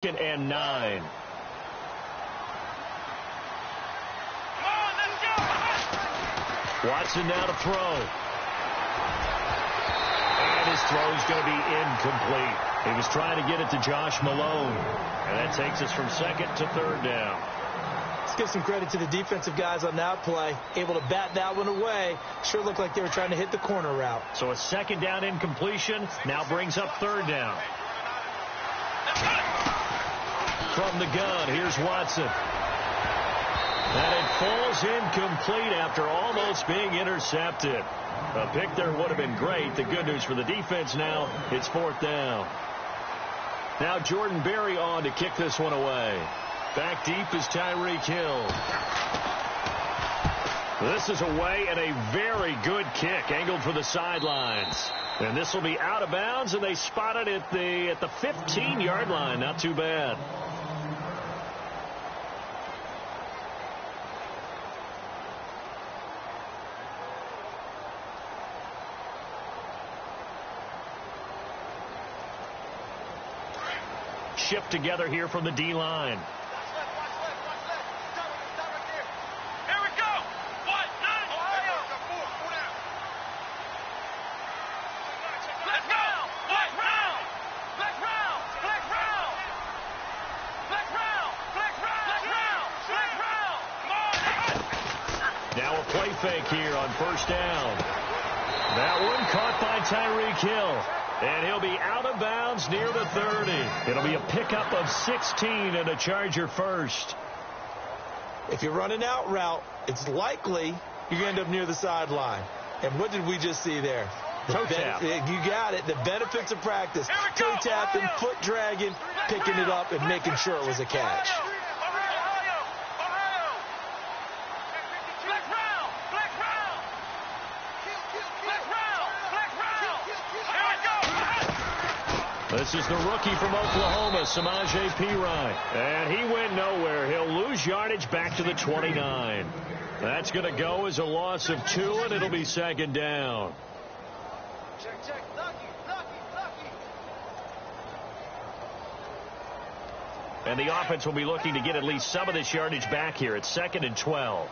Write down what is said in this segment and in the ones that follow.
and 9. Watson now to throw. And his throw's going to be incomplete. He was trying to get it to Josh Malone. And that takes us from second to third down. Let's give some credit to the defensive guys on that play. Able to bat that one away. Sure looked like they were trying to hit the corner route. So a second down incompletion now brings up third down. From the gun, here's Watson. And it falls incomplete after almost being intercepted. A pick there would have been great. The good news for the defense now, it's fourth down. Now Jordan Berry on to kick this one away. Back deep is Tyreek Hill. This is away and a very good kick, angled for the sidelines. And this will be out of bounds, and they spot it at the 15-yard line. Not too bad. Shift together here from the D-line. Now a play fake here on first down. That one caught by Tyreek Hill. And he'll be out of bounds near the 30. It'll be a pickup of 16 and a Charger first. If you're running out route, it's likely you're going to end up near the sideline. And what did we just see there? Toe tap. You got it. The benefits of practice. Toe tapping, foot dragging, picking it up, and making sure it was a catch. This is the rookie from Oklahoma, Samaje Perine. And he went nowhere. He'll lose yardage back to the 29. That's going to go as a loss of 2, and it'll be second down. Check. Lucky. And the offense will be looking to get at least some of this yardage back here at 2nd and 12.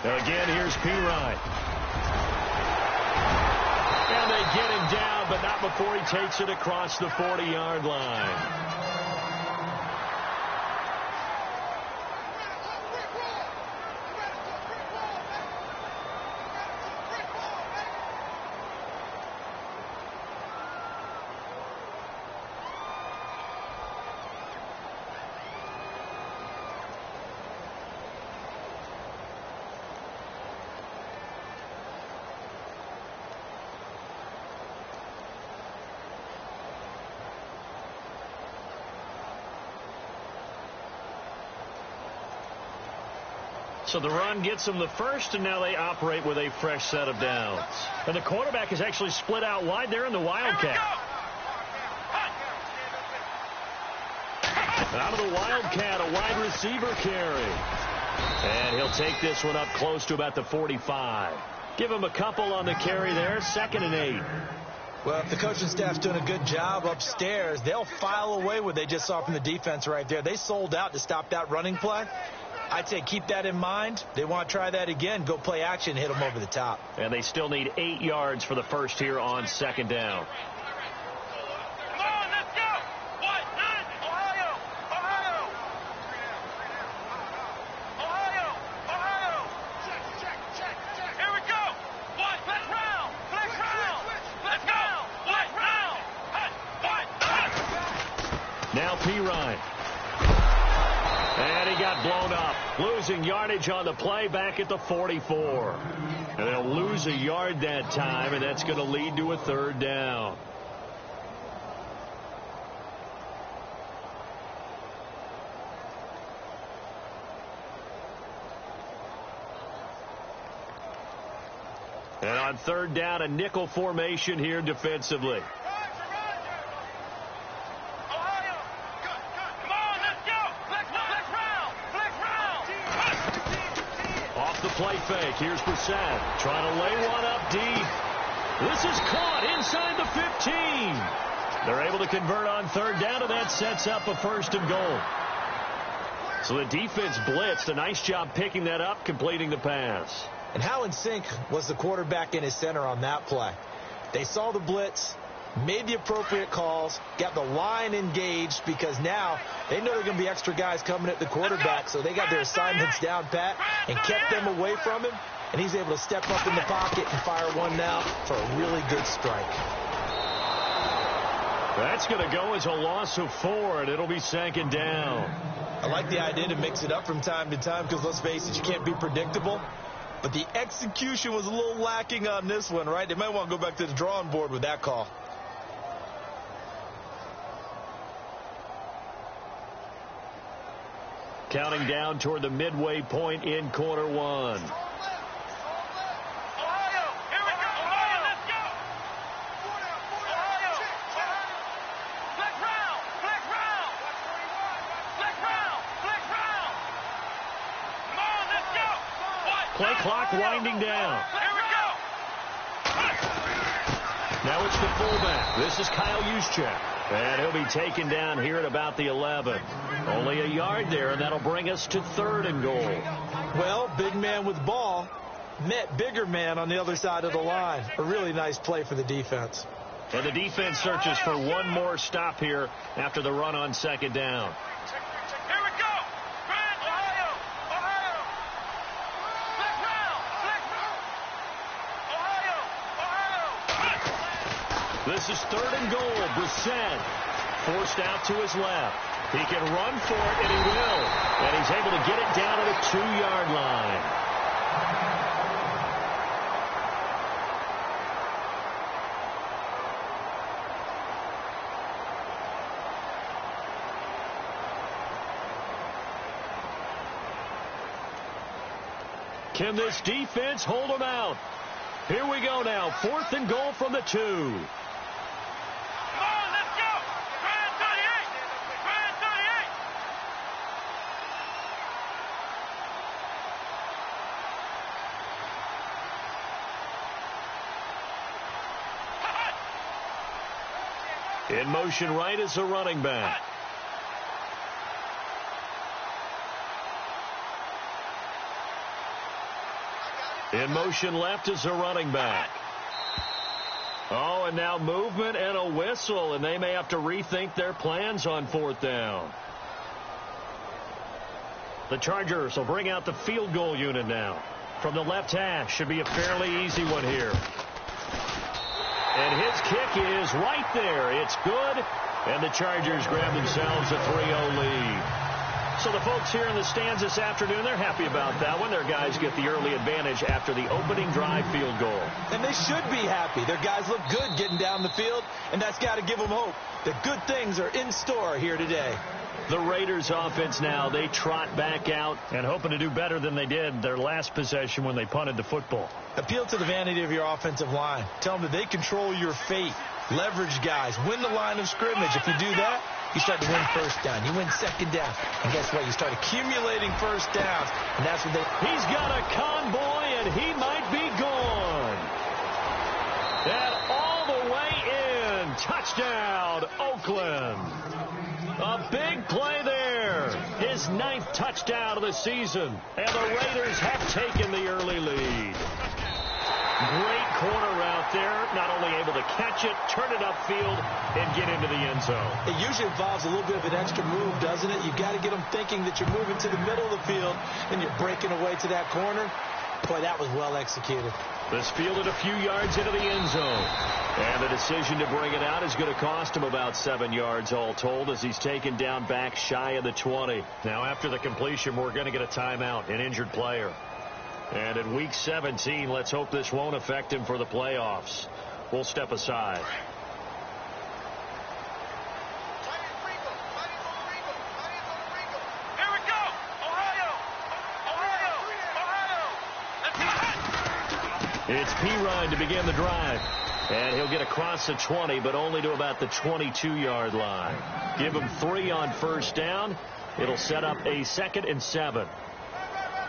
Again, here's Perine. And they get him down, but not before he takes it across the 40-yard line. So the run gets them the first, and now they operate with a fresh set of downs. And the quarterback is actually split out wide there in the Wildcat. Out of the Wildcat, a wide receiver carry. And he'll take this one up close to about the 45. Give him a couple on the carry there, 2nd and 8. Well, if the coaching staff's doing a good job upstairs, they'll file away what they just saw from the defense right there. They sold out to stop that running play. I'd say keep that in mind. They want to try that again. Go play action, hit them over the top. And they still need 8 yards for the first here on 2nd down. Come on, let's go. Ohio. Check. Here we go. Flex round. Let's go. Now Perine. And he got blown up, losing yardage on the play back at the 44. And they'll lose a yard that time, and that's going to lead to a 3rd down. And on 3rd down, a nickel formation here defensively. Play fake. Here's Brissett trying to lay one up deep. This is caught inside the 15. They're able to convert on third down, and that sets up a 1st and goal. So the defense blitzed. A nice job picking that up, completing the pass. And how in sync was the quarterback and his center on that play? They saw the blitz, made the appropriate calls, got the line engaged, because now they know there are going to be extra guys coming at the quarterback, so they got their assignments down pat and kept them away from him, and he's able to step up in the pocket and fire one now for a really good strike. That's going to go as a loss of 4, and it'll be 2nd down. I like the idea to mix it up from time to time because, let's face it, you can't be predictable. But the execution was a little lacking on this one, right? They might want to go back to the drawing board with that call. Counting down toward the midway point in quarter 1. Play clock winding down. Here we go. Now it's the fullback. This is Kyle Juszczyk. And he'll be taken down here at about the 11. Only a yard there, and that'll bring us to 3rd and goal. Well, big man with ball met bigger man on the other side of the line. A really nice play for the defense. And the defense searches for one more stop here after the run on 2nd down. Here we go. Ohio. Ohio. Flick round. Flick round. Ohio. Ohio. This is 3rd and goal. Brissett forced out to his left. He can run for it, and he will. And he's able to get it down to the 2-yard line. Can this defense hold them out? Here we go now. 4th and goal from the 2. Come on, let's go. Try it 38. Try it 38. In motion right is a running back. In motion left is a running back. Oh, and now movement and a whistle, and they may have to rethink their plans on 4th down. The Chargers will bring out the field goal unit now. From the left hash, should be a fairly easy one here. And his kick is right there. It's good, and the Chargers grab themselves a 3-0 lead. So the folks here in the stands this afternoon, they're happy about that one. Their guys get the early advantage after the opening drive field goal. And they should be happy. Their guys look good getting down the field, and that's got to give them hope that good things are in store here today. The Raiders offense now, they trot back out and hoping to do better than they did their last possession when they punted the football. Appeal to the vanity of your offensive line. Tell them that they control your fate. Leverage guys. Win the line of scrimmage. If you do that, you start to win 1st down. You win 2nd down. And guess what? You start accumulating 1st downs. And that's what they... He's got a convoy, and he might be gone. And all the way in. Touchdown, Oakland. A big play there. His 9th touchdown of the season. And the Raiders have taken the early lead. Great corner out there. Not only able to catch it, turn it upfield, and get into the end zone. It usually involves a little bit of an extra move, doesn't it? You've got to get them thinking that you're moving to the middle of the field, and you're breaking away to that corner. Boy, that was well executed. This fielded a few yards into the end zone. And the decision to bring it out is going to cost him about 7 yards all told as he's taken down back shy of the 20. Now after the completion, we're going to get a timeout, an injured player. And in week 17, let's hope this won't affect him for the playoffs. We'll step aside. Here we go. Ohio. Ohio. Ohio. It's Pirine to begin the drive. And he'll get across the 20, but only to about the 22-yard line. Give him 3 on 1st down. It'll set up a 2nd and 7.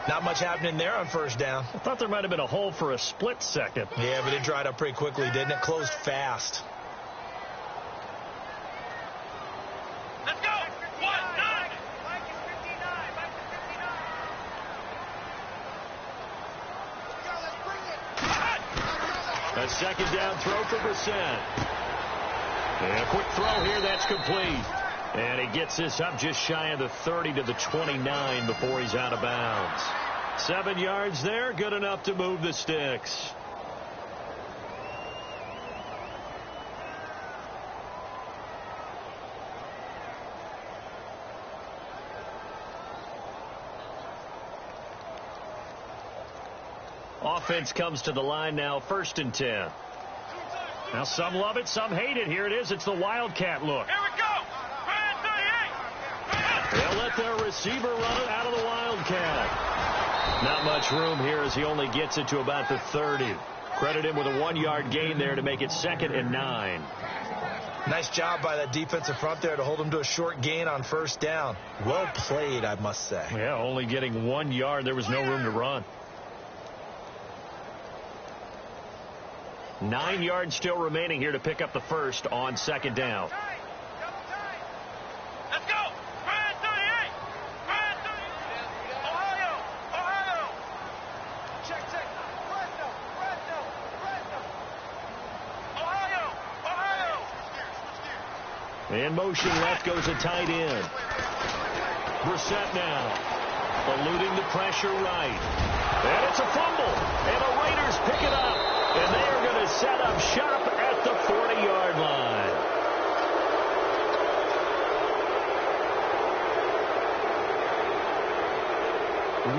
Not much happening there on first down. I thought there might have been a hole for a split second. Yeah, but it dried up pretty quickly, didn't it? Closed fast. Let's go. 1-9. A second down throw for Brissett. And a quick throw here, that's complete. And he gets this up just shy of the 30 to the 29 before he's out of bounds. 7 yards there, good enough to move the sticks. Offense comes to the line now, 1st and 10. Now some love it, some hate it. Here it is. It's the Wildcat look. Here we go. Brand 38. They'll let their receiver run it out of the Wildcat. Not much room here as he only gets it to about the 30. Credit him with a 1-yard gain there to make it 2nd and 9. Nice job by that defensive front there to hold him to a short gain on first down. Well played, I must say. Yeah, only getting 1 yard. There was no room to run. 9 yards still remaining here to pick up the first on 2nd down. Let's go. Brand 38. Brand 38. Ohio. Ohio. Check. Ohio. Ohio. In motion left goes a tight end. Brissett now. Eluding the pressure right. And it's a fumble. And the Raiders pick it up. And they are going to set up shop at the 40-yard line.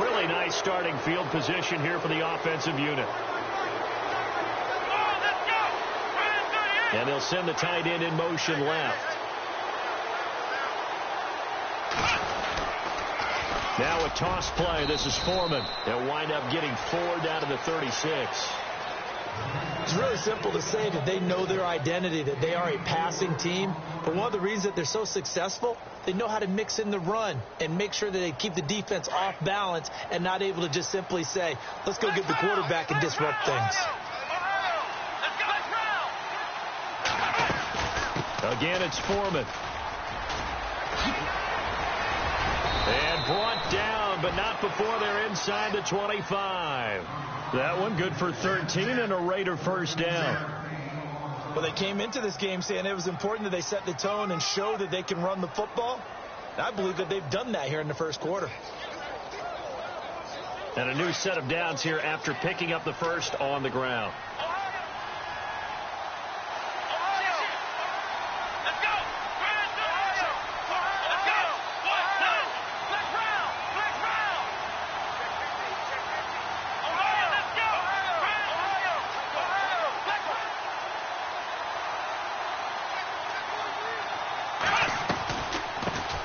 Really nice starting field position here for the offensive unit. Oh, let's go. Brand 38. And they'll send the tight end in motion left. Now a toss play. This is Foreman. They'll wind up getting 4 down to the 36. It's really simple to say that they know their identity, that they are a passing team. But one of the reasons that they're so successful, they know how to mix in the run and make sure that they keep the defense off balance and not able to just simply say, let's go get the quarterback and disrupt things. Again, it's Foreman. And brought down, but not before they're inside the 25. That one good for 13 and a Raider first down. Well, they came into this game saying it was important that they set the tone and show that they can run the football. And I believe that they've done that here in the first quarter. And a new set of downs here after picking up the first on the ground.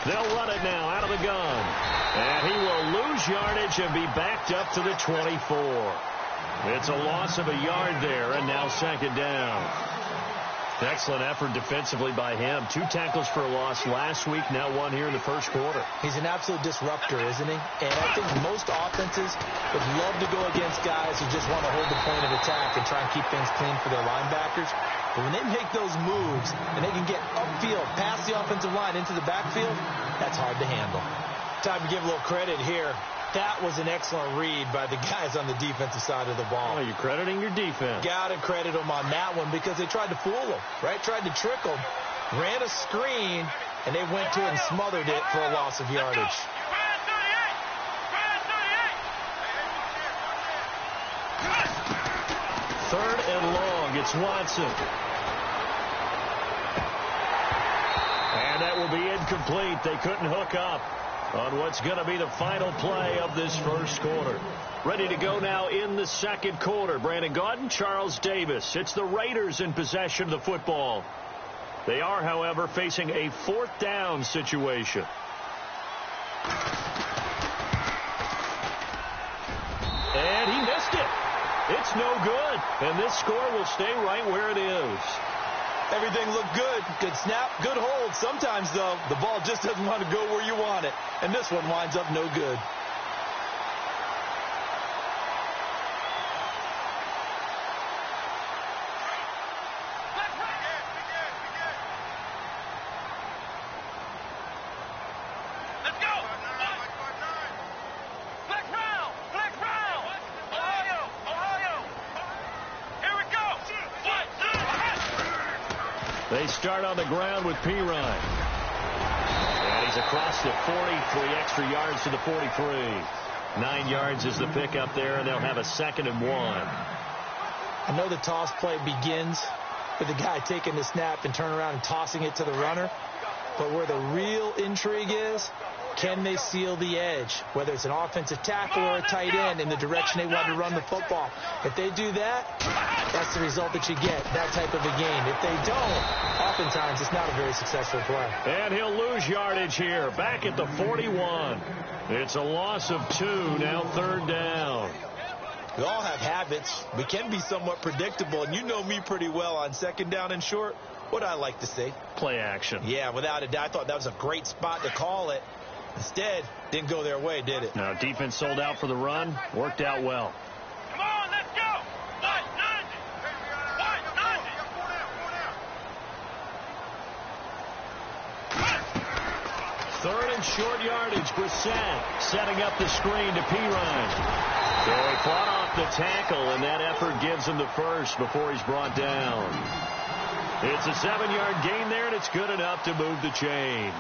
They'll run it now out of the gun. And he will lose yardage and be backed up to the 24. It's a loss of a yard there, and now 2nd down. Excellent effort defensively by him. 2 tackles for a loss last week, now 1 here in the first quarter. He's an absolute disruptor, isn't he? And I think most offenses would love to go against guys who just want to hold the point of attack and try and keep things clean for their linebackers. But when they make those moves and they can get upfield, past the offensive line into the backfield, that's hard to handle. Time to give a little credit here. That was an excellent read by the guys on the defensive side of the ball. Oh, you're crediting your defense. Got to credit them on that one because they tried to fool them, right? Tried to trick them, ran a screen, and they went to it and smothered it for a loss of yardage. 3rd and long. It's Watson. And that will be incomplete. They couldn't hook up on what's going to be the final play of this first quarter. Ready to go now in the 2nd quarter. Brandon Gaudin, Charles Davis. It's the Raiders in possession of the football. They are, however, facing a 4th down situation. And he missed it. It's no good. And this score will stay right where it is. Everything looked good. Good snap, good hold. Sometimes, though, the ball just doesn't want to go where you want it. And this one winds up no good. They start on the ground with Pirine. And he's across the 40, 3 extra yards to the 43. 9 yards is the pickup there, and they'll have a 2nd and 1. I know the toss play begins with the guy taking the snap and turn around and tossing it to the runner. But where the real intrigue is, can they seal the edge, whether it's an offensive tackle or a tight end in the direction they want to run the football? If they do that, that's the result that you get, that type of a game. If they don't, oftentimes it's not a very successful play. And he'll lose yardage here, back at the 41. It's a loss of 2, now 3rd down. We all have habits. We can be somewhat predictable, and you know me pretty well on 2nd down and short. What I like to see? Play action. Yeah, without a doubt. I thought that was a great spot to call it. Instead, didn't go their way, did it? Now, defense sold out for the run. Worked out well. Come on, let's go. White, 90. White, 90. 3rd and short yardage. Brissett setting up the screen to Pirine. So he fought off the tackle, and that effort gives him the first before he's brought down. It's a 7-yard gain there, and it's good enough to move the chains.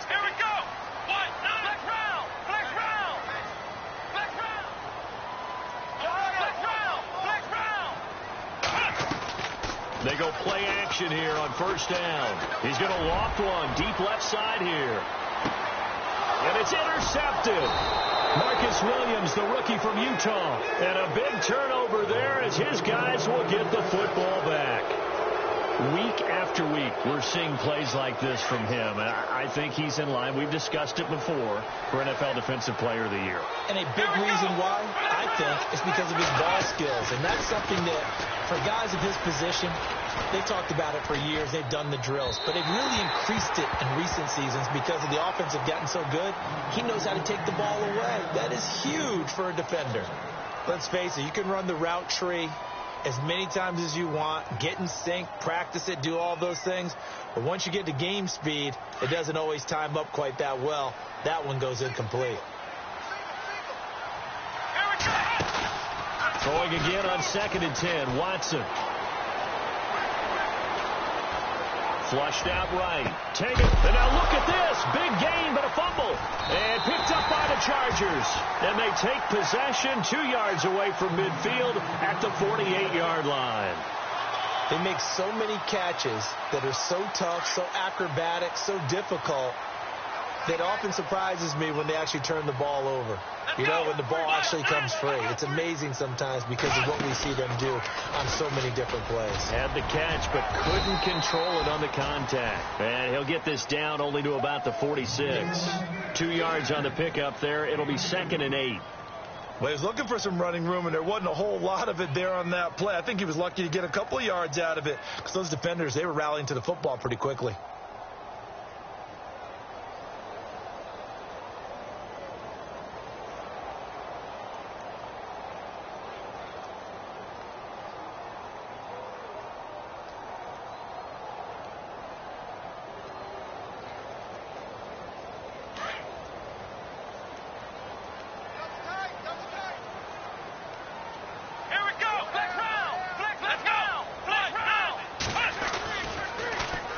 Here we go. White, 90. Flex round. Flex round. Flex round. Flex round. Flex round. They go play action here on 1st down. He's going to loft one deep left side here. And it's intercepted. Marcus Williams, the rookie from Utah. And a big turnover there as his guys will get the football back. Week after week, we're seeing plays like this from him. And I think he's in line. We've discussed it before for NFL Defensive Player of the Year. And a big reason why, I think, is because of his ball skills. And that's something that, for guys of his position, they've talked about it for years. They've done the drills. But they've really increased it in recent seasons because of the offense have gotten so good. He knows how to take the ball away. That is huge for a defender. Let's face it, you can run the route tree as many times as you want, get in sync, practice it, do all those things. But once you get to game speed, it doesn't always time up quite that well. That one goes incomplete. Throwing again on 2nd and 10. Watson. Flushed out right. Take it. And now look at this. Big gain, but a fumble. And picked up by the Chargers. And they take possession 2 yards away from midfield at the 48-yard line. They make so many catches that are so tough, so acrobatic, so difficult, that often surprises me when they actually turn the ball over. You know, when the ball actually comes free. It's amazing sometimes because of what we see them do on so many different plays. Had the catch, but couldn't control it on the contact. And he'll get this down only to about the 46. 2 yards on the pickup there. It'll be 2nd and 8. Well, he was looking for some running room, and there wasn't a whole lot of it there on that play. I think he was lucky to get a couple of yards out of it because those defenders, they were rallying to the football pretty quickly.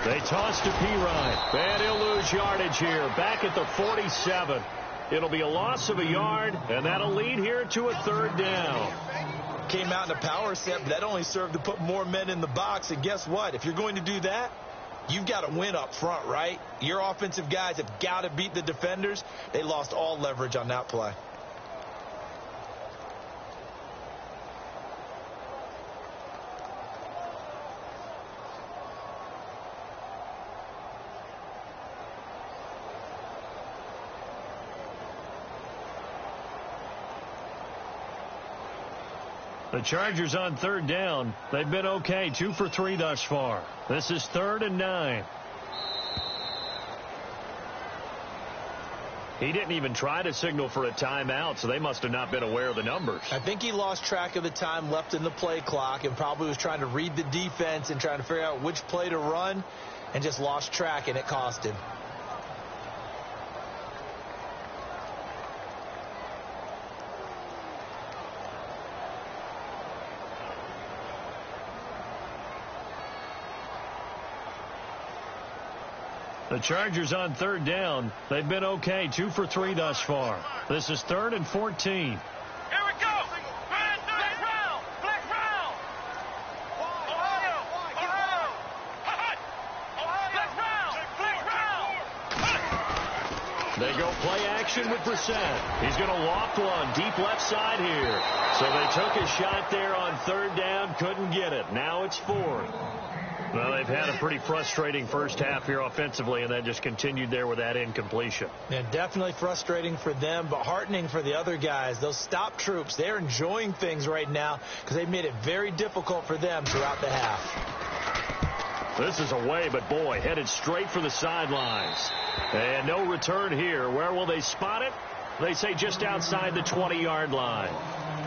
They toss to Pirine, and he'll lose yardage here, back at the 47. It'll be a loss of a yard, and that'll lead here to a 3rd down. Came out in a power set, but that only served to put more men in the box. And guess what? If you're going to do that, you've got to win up front, right? Your offensive guys have got to beat the defenders. They lost all leverage on that play. The Chargers on 3rd down. They've been okay, 2 for 3 thus far. This is 3rd and 9. He didn't even try to signal for a timeout, so they must have not been aware of the numbers. I think he lost track of the time left in the play clock and probably was trying to read the defense and trying to figure out which play to run and just lost track, and it cost him. The Chargers on third down. They've been okay, 2 for 3 thus far. This is 3rd and 14. Here we go. Black round. Black round. Ohio. Ohio. Black round. Black round. They go play action with Brissett. He's going to loft one deep left side here. So they took a shot there on third down, couldn't get it. Now it's 4th. Well, they've had a pretty frustrating first half here offensively, and then just continued there with that incompletion. Yeah, definitely frustrating for them, but heartening for the other guys. Those stop troops, they're enjoying things right now because they've made it very difficult for them throughout the half. This is away, but boy, headed straight for the sidelines. And no return here. Where will they spot it? They say just outside the 20-yard line.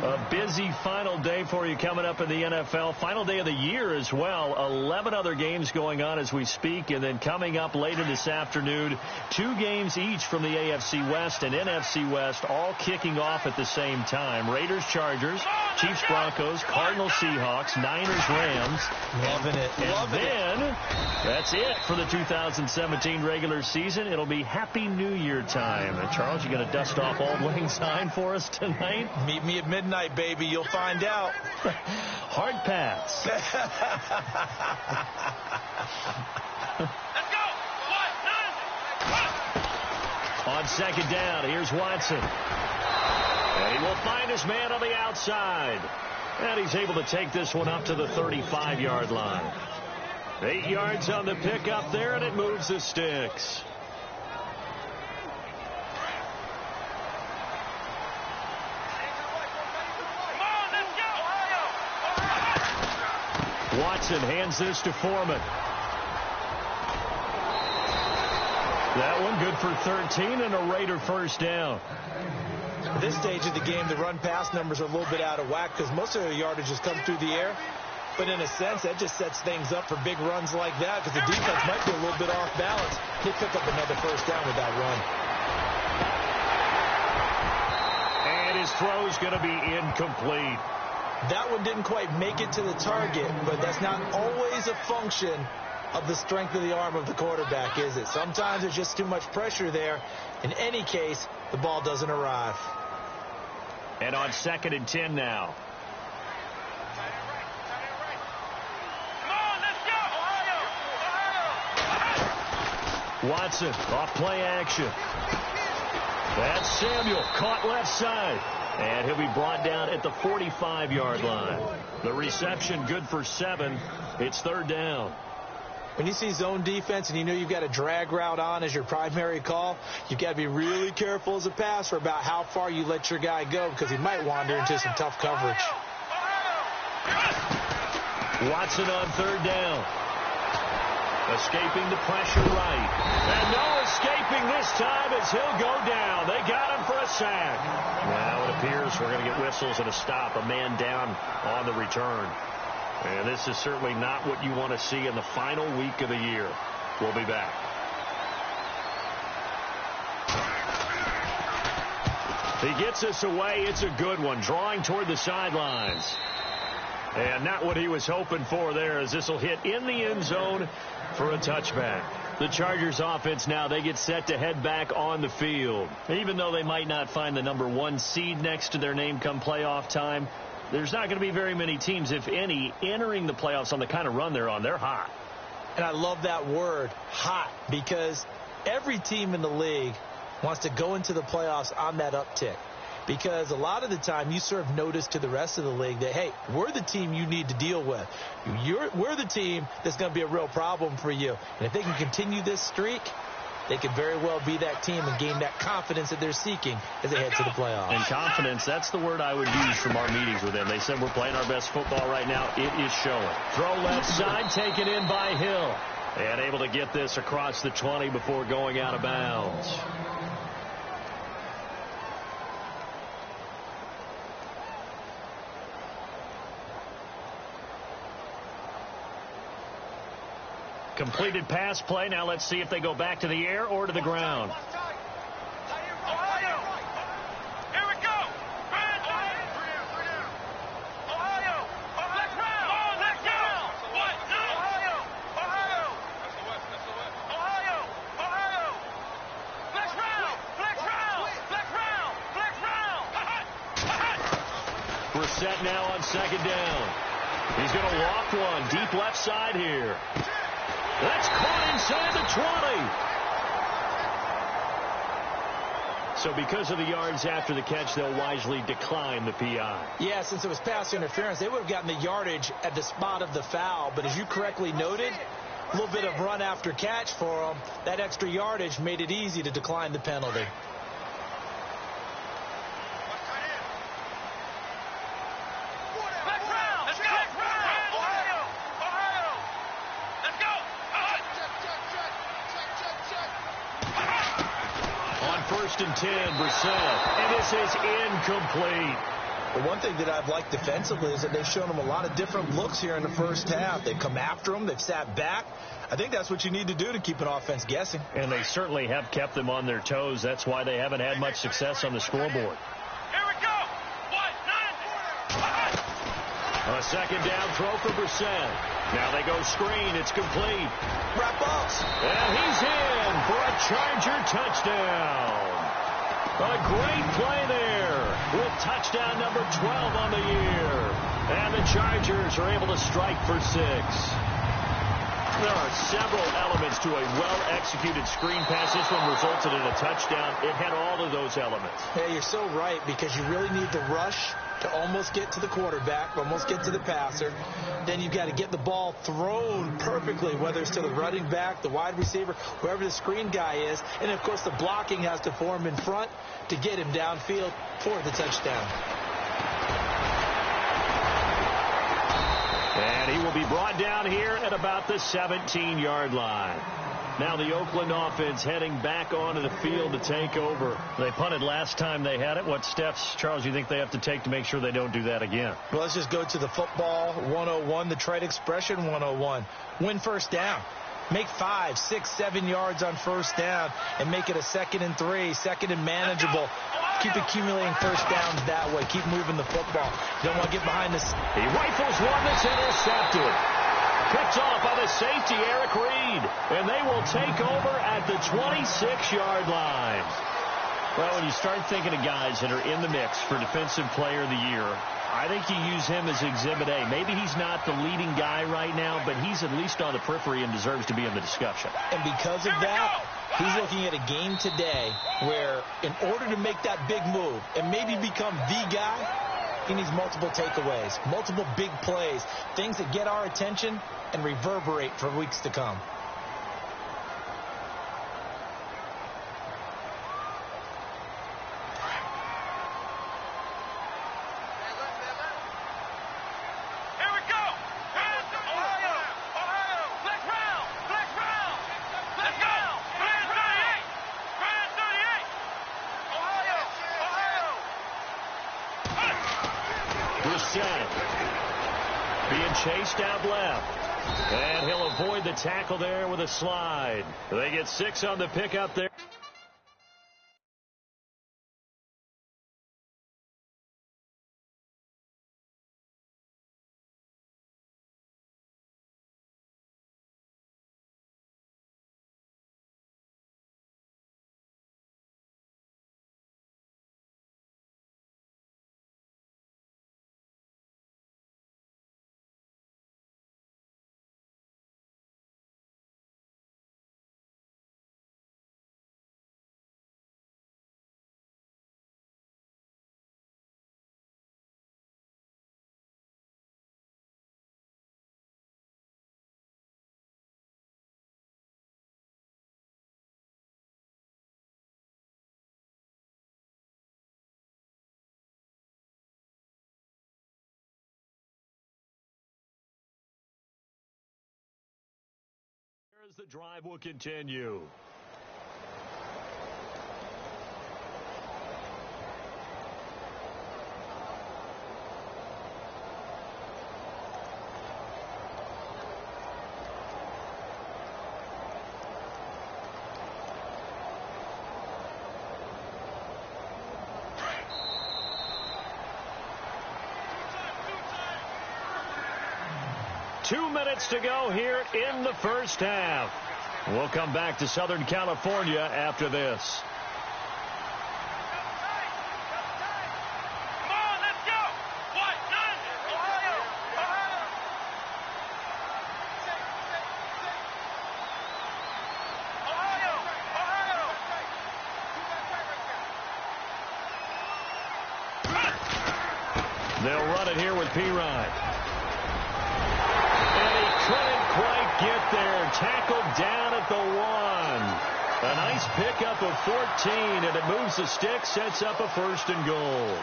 A busy final day for you coming up in the NFL. Final day of the year as well. 11 other games going on as we speak. And then coming up later this afternoon, 2 games each from the AFC West and NFC West, all kicking off at the same time. Raiders, Chargers, Chiefs, Broncos, Cardinals, Seahawks, Niners, Rams. Loving it. And then that's it for the 2017 regular season. It'll be Happy New Year time. And Charles, you going to dust off Old Lang Syne for us tonight? Meet me at midnight, baby. You'll find out. Hard pass. Let's go. On second down, here's Watson. And he will find his man on the outside. And he's able to take this one up to the 35-yard line. 8 yards on the pickup there, and it moves the sticks. Watson hands this to Foreman. That one good for 13 and a Raider first down. At this stage of the game, the run-pass numbers are a little bit out of whack because most of the yardage has come through the air. But in a sense, that just sets things up for big runs like that because the defense might be a little bit off balance. He'll pick up another first down with that run. And his throw's going to be incomplete. That one didn't quite make it to the target, but that's not always a function of the strength of the arm of the quarterback, is it? Sometimes there's just too much pressure there. In any case, the ball doesn't arrive. And on 2nd and 10 now. Watson off play action. That's Samuel caught left side. And he'll be brought down at the 45-yard line. The reception good for 7. It's 3rd down. When you see zone defense and you know you've got a drag route on as your primary call, you've got to be really careful as a passer about how far you let your guy go because he might wander into some tough coverage. Watson on 3rd down. Escaping the pressure right. And no escaping this time as he'll go down. They got him for a sack. Now it appears we're going to get whistles and a stop. A man down on the return. And this is certainly not what you want to see in the final week of the year. We'll be back. He gets us away. It's a good one. Drawing toward the sidelines. And not what he was hoping for there as this will hit in the end zone for a touchback. The Chargers offense now, they get set to head back on the field. Even though they might not find the number 1 seed next to their name come playoff time, there's not going to be very many teams, if any, entering the playoffs on the kind of run they're on. They're hot. And I love that word, hot, because every team in the league wants to go into the playoffs on that uptick. Because a lot of the time you serve notice to the rest of the league that, hey, we're the team you need to deal with. We're the team that's going to be a real problem for you. And if they can continue this streak, they could very well be that team and gain that confidence that they're seeking as they head to the playoffs. And confidence, that's the word I would use from our meetings with them. They said we're playing our best football right now. It is showing. Throw left side, taken in by Hill. And able to get this across the 20 before going out of bounds. Completed pass play. Now let's see if they go back to the air or to the ground. Ohio. Here we go. Ohio. Black round. Ohio. Ohio. set now on second down. He's going to walk one deep left side here. That's caught inside the 20. So because of the yards after the catch, they'll wisely decline the PI. Yeah, since it was pass interference, they would have gotten the yardage at the spot of the foul. But as you correctly noted, a little bit of run after catch for them. That extra yardage made it easy to decline the penalty. First and 10, Brissett, and this is incomplete. The one thing that I've liked defensively is that they've shown them a lot of different looks here in the first half. They've come after them. They've sat back. I think that's what you need to do to keep an offense guessing. And they certainly have kept them on their toes. That's why they haven't had much success on the scoreboard. Here we go. 1-9. A second down throw for Brissett. Now they go screen. It's complete. Wrap ups. And he's in for a Charger touchdown. A great play there with touchdown number 12 on the year. And the Chargers are able to strike for 6. There are several elements to a well-executed screen pass. This one resulted in a touchdown. It had all of those elements. Yeah, you're so right, because you really need the rush to almost get to the quarterback, almost get to the passer. Then you've got to get the ball thrown perfectly, whether it's to the running back, the wide receiver, whoever the screen guy is. And, of course, the blocking has to form in front to get him downfield for the touchdown. And he will be brought down here at about the 17-yard line. Now the Oakland offense heading back onto the field to take over. They punted last time they had it. What steps, Charles, do you think they have to take to make sure they don't do that again? Well, let's just go to the football 101, the trite expression 101. Win first down. Make 5, 6, 7 yards on first down and make it a 2nd and 3, 2nd and manageable. Keep accumulating first downs that way. Keep moving the football. You don't want to get behind this. He rifles one that's intercepted. Picked off by the safety, Eric Reed. And they will take over at the 26-yard line. Well, when you start thinking of guys that are in the mix for Defensive Player of the Year, I think you use him as Exhibit A. Maybe he's not the leading guy right now, but he's at least on the periphery and deserves to be in the discussion. And because of that, he's looking at a game today where in order to make that big move and maybe become the guy, he needs multiple takeaways, multiple big plays, things that get our attention and reverberate for weeks to come. Being chased out left. And he'll avoid the tackle there with a slide. They get 6 on the pickup there. As the drive will continue. Two minutes to go here in the first half. We'll come back to Southern California after this. Come on, let's go. 1-9. They'll run it here with Pirine. And he couldn't quite get there. Tackled down at the 1. A nice pickup of 14, and it moves the stick, sets up a 1st and goal.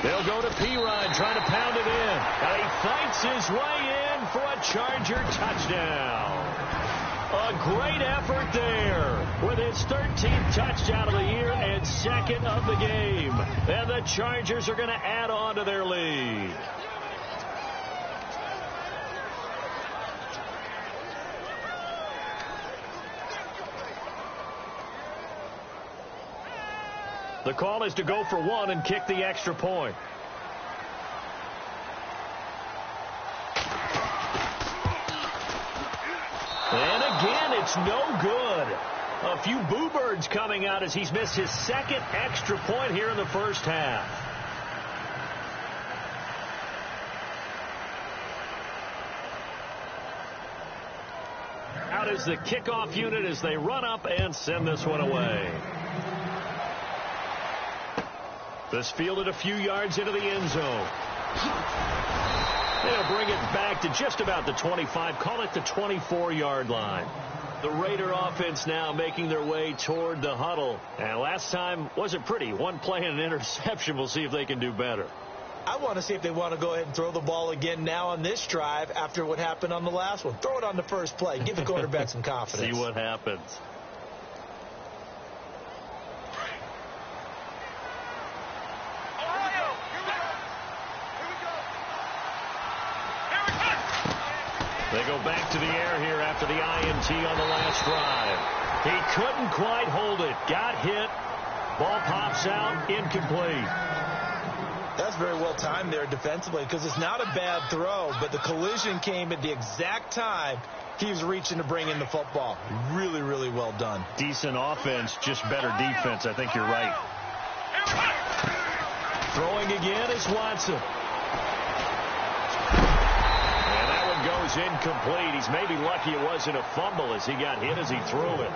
They'll go to Pirine, trying to pound it in. And he fights his way in for a Charger touchdown. A great effort there with his 13th touchdown of the year and 2nd of the game. And the Chargers are going to add on to their lead. The call is to go for 1 and kick the extra point. And again, it's no good. A few boo birds coming out as he's missed his 2nd extra point here in the first half. Out is the kickoff unit as they run up and send this one away. This fielded a few yards into the end zone. They'll bring it back to just about the 25, call it the 24-yard line. The Raider offense now making their way toward the huddle. And last time wasn't pretty. One play and an interception. We'll see if they can do better. I want to see if they want to go ahead and throw the ball again now on this drive after what happened on the last one. Throw it on the first play. Give the quarterback some confidence. See what happens. They go back to the air here after the INT on the last drive. He couldn't quite hold it. Got hit. Ball pops out. Incomplete. That's very well timed there defensively because it's not a bad throw, but the collision came at the exact time he was reaching to bring in the football. Really, really well done. Decent offense, just better defense. I think you're right. Throwing again is Watson. Goes incomplete. He's maybe lucky it wasn't a fumble as he got hit as he threw it.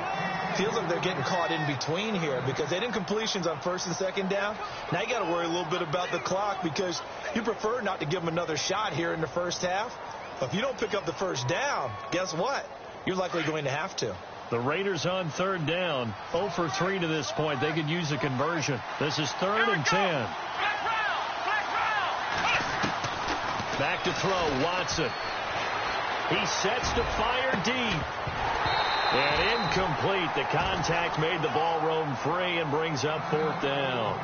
Feels like they're getting caught in between here because they didn't completions on 1st and 2nd down. Now you got to worry a little bit about the clock because you prefer not to give them another shot here in the first half. But if you don't pick up the first down, guess what? You're likely going to have to. The Raiders on 3rd down. 0 for 3 to this point. They could use a conversion. This is 3rd and 10. Back to throw. Watson. He sets to fire deep. And incomplete. The contact made the ball roam free and brings up 4th down.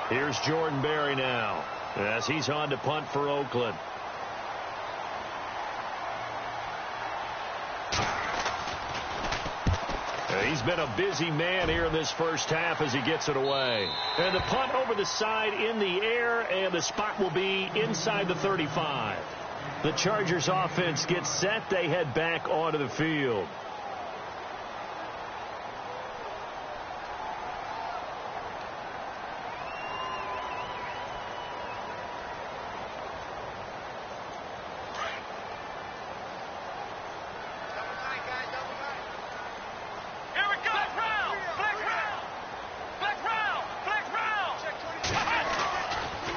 Here's Jordan Berry now as he's on to punt for Oakland. He's been a busy man here in this first half as he gets it away. And the punt over the side in the air, and the spot will be inside the 35. The Chargers offense gets set. They head back onto the field.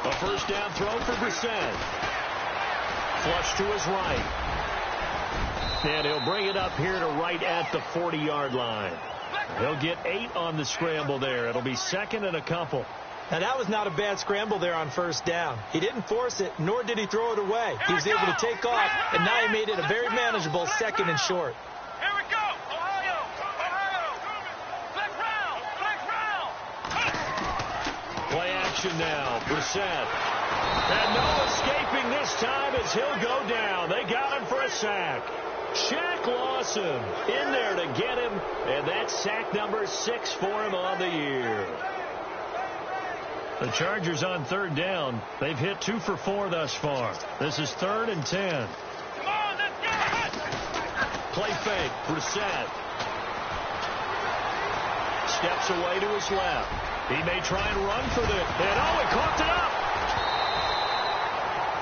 A first down throw for Brissett. Flush to his right. And he'll bring it up here to right at the 40-yard line. He'll get 8 on the scramble there. It'll be 2nd and a couple. Now, that was not a bad scramble there on 1st down. He didn't force it, nor did he throw it away. He was able to take off, and now he made it a very manageable 2nd and short. Here we go. Ohio. Flex round. Play action now. Brissett. And no escaping this time as he'll go down. They got him for a sack. Shaq Lawson in there to get him, and that's sack number 6 for him on the year. The Chargers on third down. They've hit 2 for 4 thus far. This is 3rd and 10. Come on, let's go. Play fake. Brissett. Steps away to his left. He may try and run for this. And he coughed it up.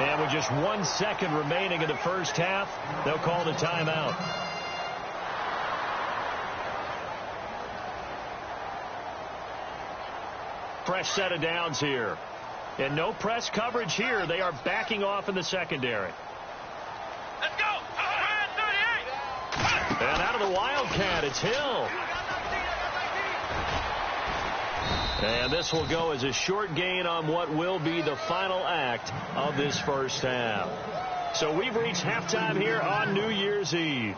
And with just 1 second remaining in the first half, they'll call the timeout. Fresh set of downs here. And no press coverage here. They are backing off in the secondary. Let's go. 38. And out of the Wildcat, it's Hill. And this will go as a short gain on what will be the final act of this first half. So we've reached halftime here on New Year's Eve.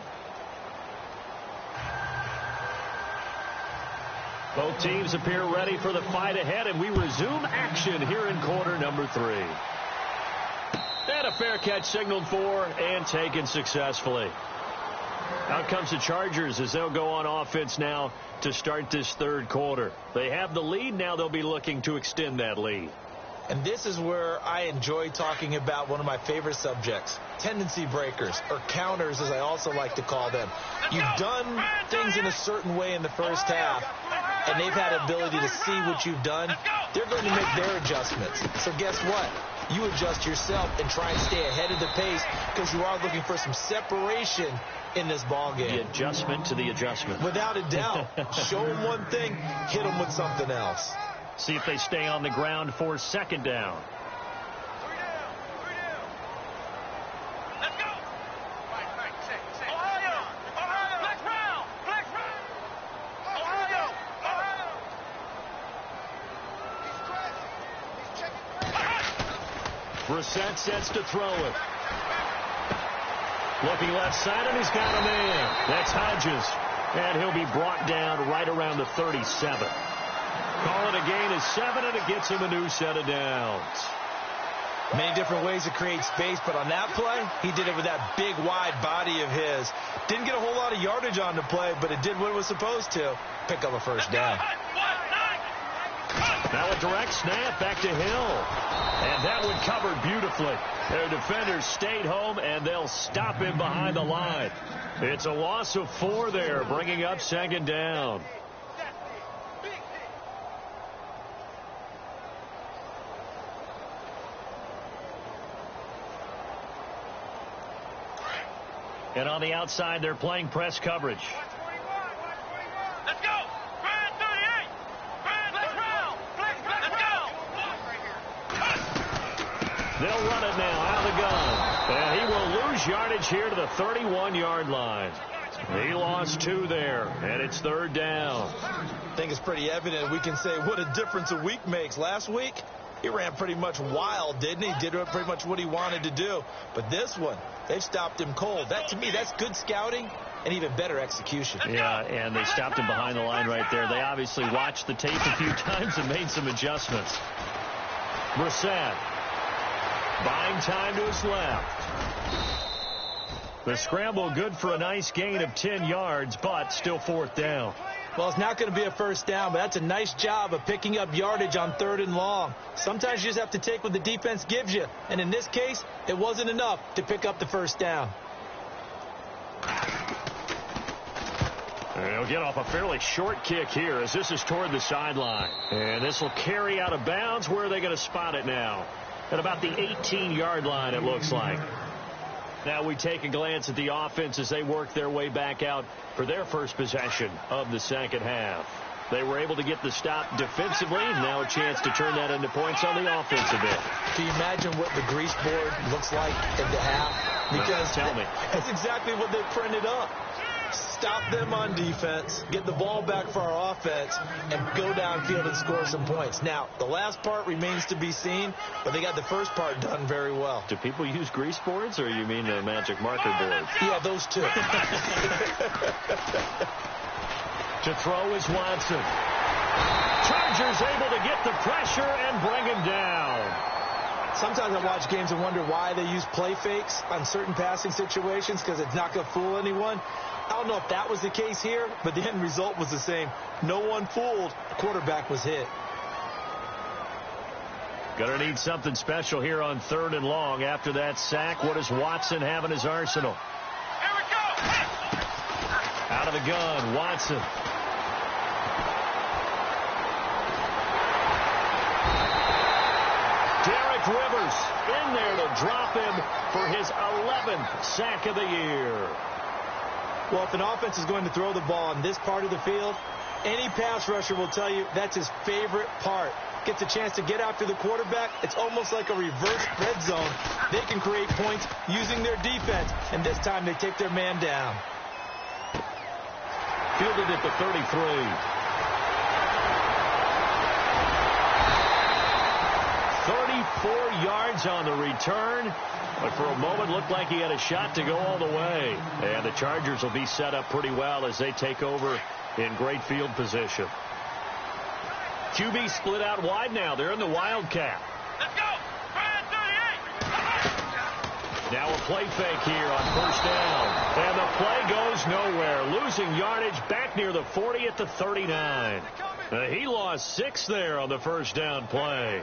Both teams appear ready for the fight ahead, and we resume action here in quarter number 3. And a fair catch signaled for and taken successfully. Out comes the Chargers as they'll go on offense now to start this third quarter. They have the lead. Now they'll be looking to extend that lead. And this is where I enjoy talking about one of my favorite subjects, tendency breakers, or counters as I also like to call them. You've done things in a certain way in the first half, and they've had ability to see what you've done. They're going to make their adjustments. So guess what? You adjust yourself and try and stay ahead of the pace because you are looking for some separation in this ball game. The adjustment to the adjustment. Without a doubt. Show them one thing, hit them with something else. See if they stay on the ground for second down. Let's go. Ohio. Flex round. Ohio. Brissett sets to throw it. Looking left side, and he's got a man. That's Hodges. And he'll be brought down right around the 37. Call it a gain of 7, and it gets him a new set of downs. Many different ways to create space, but on that play, he did it with that big, wide body of his. Didn't get a whole lot of yardage on the play, but it did what it was supposed to. Pick up a first down. Now a direct snap back to Hill. And that one covered beautifully. Their defenders stayed home, and they'll stop him behind the line. It's a loss of 4 there, bringing up second down. And on the outside, they're playing press coverage. Let's go. Grand 38. Let's round. Let's go. They'll run it now out of the gun. And he will lose yardage here to the 31-yard line. He lost 2 there, and it's third down. I think it's pretty evident. We can say what a difference a week makes. Last week, he ran pretty much wild, didn't he? Did pretty much what he wanted to do. But this one, they've stopped him cold. That, to me, that's good scouting and even better execution. Yeah, and they stopped him behind the line right there. They obviously watched the tape a few times and made some adjustments. Brissett buying time to his left. The scramble good for a nice gain of 10 yards, but still fourth down. Well, it's not going to be a first down, but that's a nice job of picking up yardage on 3rd and long. Sometimes you just have to take what the defense gives you. And in this case, it wasn't enough to pick up the first down. They'll get off a fairly short kick here as this is toward the sideline. And this will carry out of bounds. Where are they going to spot it now? At about the 18-yard line, it looks like. Now we take a glance at the offense as they work their way back out for their first possession of the second half. They were able to get the stop defensively. Now a chance to turn that into points on the offensive end. Can you imagine what the grease board looks like in the half? Because tell me. That's exactly what they printed up. Stop them on defense, get the ball back for our offense, and go downfield and score some points. Now, the last part remains to be seen, but they got the first part done very well. Do people use grease boards, or you mean the magic marker board? Yeah, those two. To throw is Watson. Chargers able to get the pressure and bring him down. Sometimes I watch games and wonder why they use play fakes on certain passing situations, because it's not going to fool anyone. I don't know if that was the case here, but the end result was the same. No one fooled. The quarterback was hit. Going to need something special here on 3rd and long. After that sack, what does Watson have in his arsenal? Here we go. Out of the gun, Watson. Derek Rivers in there to drop him for his 11th sack of the year. Well, if an offense is going to throw the ball in this part of the field, any pass rusher will tell you that's his favorite part. Gets a chance to get after the quarterback. It's almost like a reverse red zone. They can create points using their defense, and this time they take their man down. Fielded at the 33. 34 yards on the return. But for a moment, looked like he had a shot to go all the way. And the Chargers will be set up pretty well as they take over in great field position. QB split out wide now. They're in the Wildcat. Let's go. Brian 38. Now a play fake here on 1st down. And the play goes nowhere. Losing yardage back near the 40 at the 39. He lost 6 there on the 1st down play.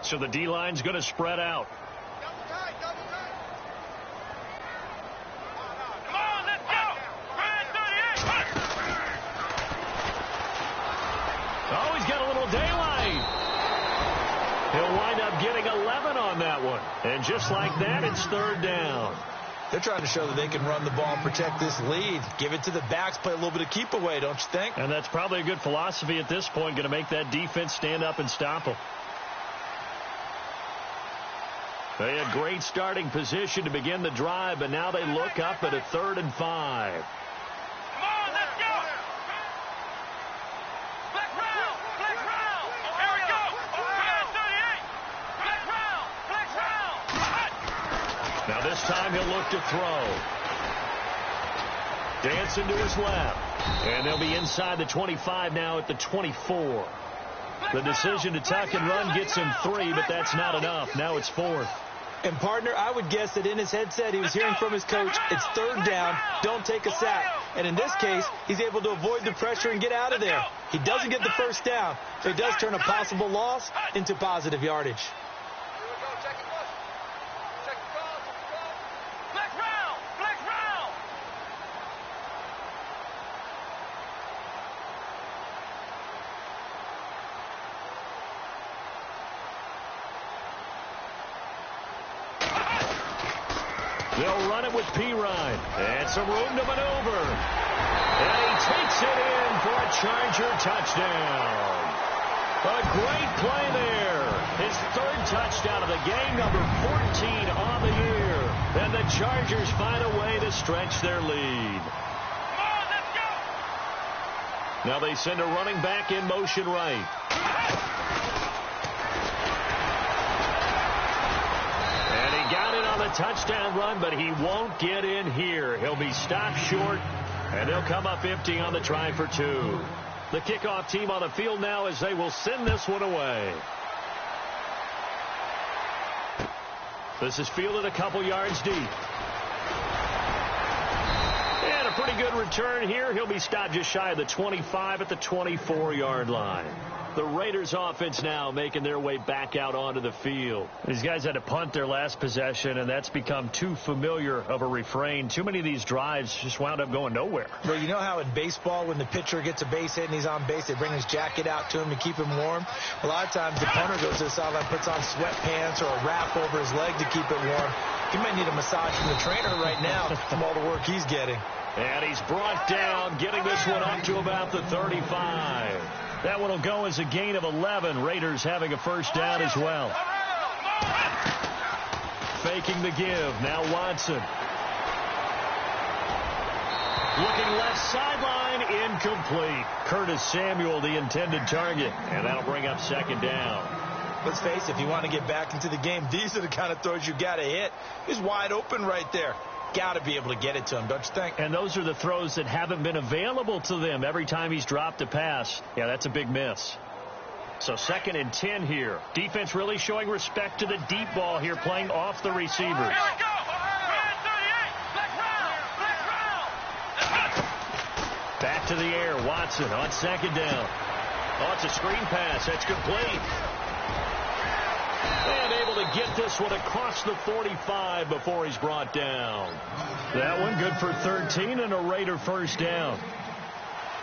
So the D-line's going to spread out. Come on, let's go. Brian 38. Oh, he's got a little daylight. He'll wind up getting 11 on that one. And just like that, it's 3rd down. They're trying to show that they can run the ball and protect this lead. Give it to the backs, play a little bit of keep away, don't you think? And that's probably a good philosophy at this point, going to make that defense stand up and stop them. They had great starting position to begin the drive, but now they look up at a 3rd and 5. Come on, let's go. Black round. Black round. Here we go. Brian 38. Black round. Black round. Now this time he'll look to throw. Dancing to his left. And they'll be inside the 25 now at the 24. The decision to tuck and run gets him 3, but that's not enough. Now it's 4th. And, partner, I would guess that in his headset he was hearing from his coach, it's 3rd down, don't take a sack. And in this case, he's able to avoid the pressure and get out of there. He doesn't get the 1st down, but he does turn a possible loss into positive yardage. Black round. Black round. They'll run it with Pirine. And some room to maneuver. And he takes it in for a Charger touchdown. A great play there. His 3rd touchdown of the game, number 14 on the year. And the Chargers find a way to stretch their lead. Come on, let's go. Now they send a running back in motion right. Got it on the touchdown run, but he won't get in here. He'll be stopped short, and they'll come up empty on the try for 2. The kickoff team on the field now as they will send this one away. This is fielded a couple yards deep. And a pretty good return here. He'll be stopped just shy of the 25 at the 24-yard line. The Raiders offense now making their way back out onto the field. These guys had to punt their last possession, and that's become too familiar of a refrain. Too many of these drives just wound up going nowhere. Well, you know how in baseball when the pitcher gets a base hit and he's on base, they bring his jacket out to him to keep him warm? A lot of times the punter goes to the sideline, puts on sweatpants or a wrap over his leg to keep it warm. He might need a massage from the trainer right now from all the work he's getting. And he's brought down, getting this one up to about the 35. That one will go as a gain of 11. Raiders having a 1st down as well. Faking the give. Now Watson. Looking left sideline, incomplete. Curtis Samuel, the intended target. And that'll bring up 2nd down. Let's face it, if you want to get back into the game, these are the kind of throws you got to hit. He's wide open right there. Got to be able to get it to him, don't you think? And those are the throws that haven't been available to them every time he's dropped a pass. Yeah, that's a big miss. So 2nd and 10 here. Defense really showing respect to the deep ball here, playing off the receivers. Here we go. Brian 38. Black round. Black round. to the air. Watson on second down. Oh, it's a screen pass. That's complete. And able to get this one across the 45 before he's brought down. That one good for 13 and a Raider first down.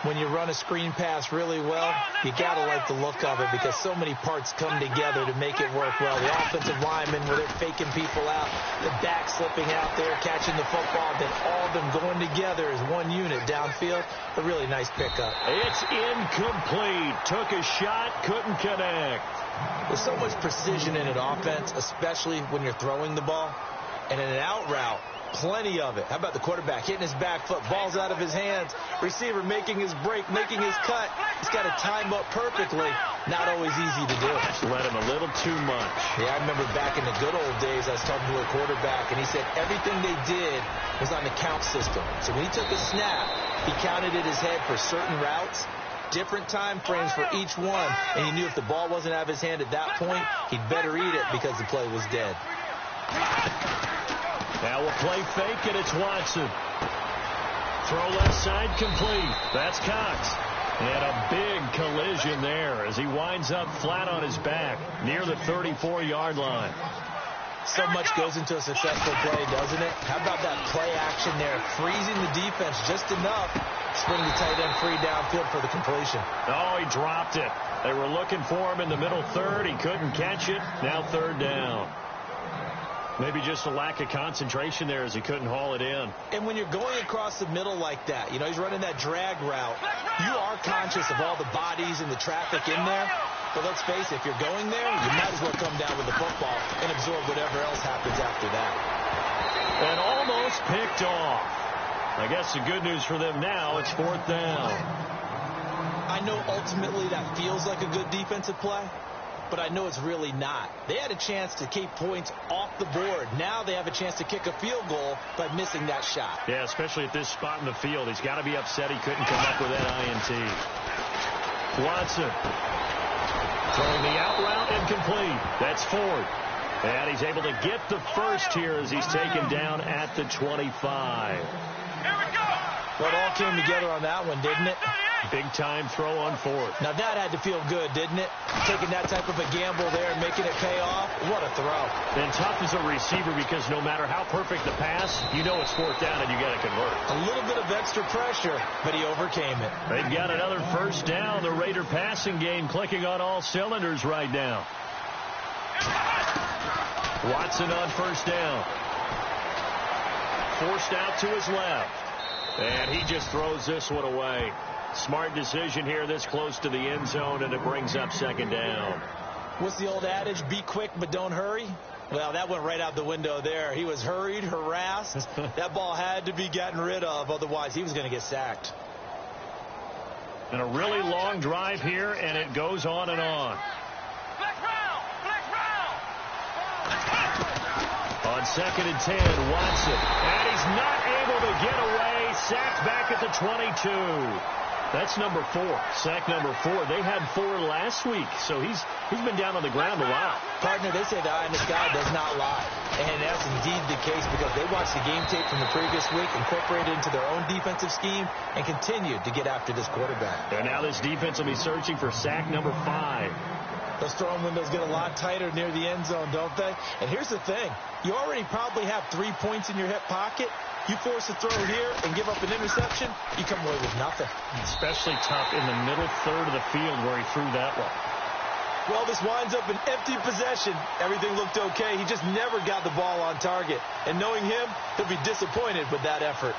When you run a screen pass really well, you got to like the look of it because so many parts come together to make it work well. The offensive linemen, where they're faking people out, the back slipping out there, catching the football, then all of them going together as one unit downfield. A really nice pickup. It's incomplete. Took a shot, couldn't connect. There's so much precision in an offense, especially when you're throwing the ball. And in an out route, plenty of it. How about the quarterback hitting his back foot, ball's out of his hands, receiver making his break, making his cut. He's got to time up perfectly. Not always easy to do. Let him a little too much. Yeah, I remember back in the good old days, I was talking to a quarterback, and he said everything they did was on the count system. So when he took a snap, he counted in his head for certain routes, different time frames for each one, and he knew if the ball wasn't out of his hand at that point, he'd better eat it because the play was dead. Now we'll play fake, and it's Watson. Throw left side complete. That's Cox. And a big collision there as he winds up flat on his back near the 34-yard line. So much goes into a successful play, doesn't it? How about that play action there, freezing the defense just enough to spring the tight end free downfield for the completion. Oh, he dropped it. They were looking for him in the middle third. He couldn't catch it. Now third down. Maybe just a lack of concentration there as he couldn't haul it in. And when you're going across the middle like that, you know, he's running that drag route, you are conscious of all the bodies and the traffic in there. But let's face it, if you're going there, you might as well come down with the football and absorb whatever else happens after that. And almost picked off. I guess the good news for them now, it's fourth down. I know ultimately that feels like a good defensive play, but I know it's really not. They had a chance to keep points off the board. Now they have a chance to kick a field goal by missing that shot. Yeah, especially at this spot in the field. He's got to be upset he couldn't come up with that INT. Watson throwing the out route incomplete. That's Ford. And he's able to get the first here as he's taken down at the 25. Here we go. Well, it all came together on that one, didn't it? Big-time throw on fourth. Now, that had to feel good, didn't it? Taking that type of a gamble there and making it pay off. What a throw. And tough as a receiver because no matter how perfect the pass, you know it's fourth down and you got to convert. A little bit of extra pressure, but he overcame it. They've got another first down. The Raider passing game clicking on all cylinders right now. Watson on first down. Forced out to his left. And he just throws this one away. Smart decision here this close to the end zone, and it brings up second down. What's the old adage? Be quick, but don't hurry. Well, that went right out the window there. He was hurried, harassed. That ball had to be gotten rid of, otherwise he was going to get sacked. And a really long drive here, and it goes on and on. On second and 10, Watson. And he's not able to get away. Sacked back at the 22. That's number 4. Sack number 4. They had 4 last week, so he's been down on the ground a lot. Partner, they say the eye in the sky does not lie. And that's indeed the case because they watched the game tape from the previous week, incorporated it into their own defensive scheme, and continued to get after this quarterback. And now this defense will be searching for sack number 5. Those throwing windows get a lot tighter near the end zone, don't they? And here's the thing. You already probably have 3 points in your hip pocket. You force a throw here and give up an interception, you come away with nothing. Especially tough in the middle third of the field where he threw that one. Well, this winds up an empty possession. Everything looked okay. He just never got the ball on target. And knowing him, he'll be disappointed with that effort.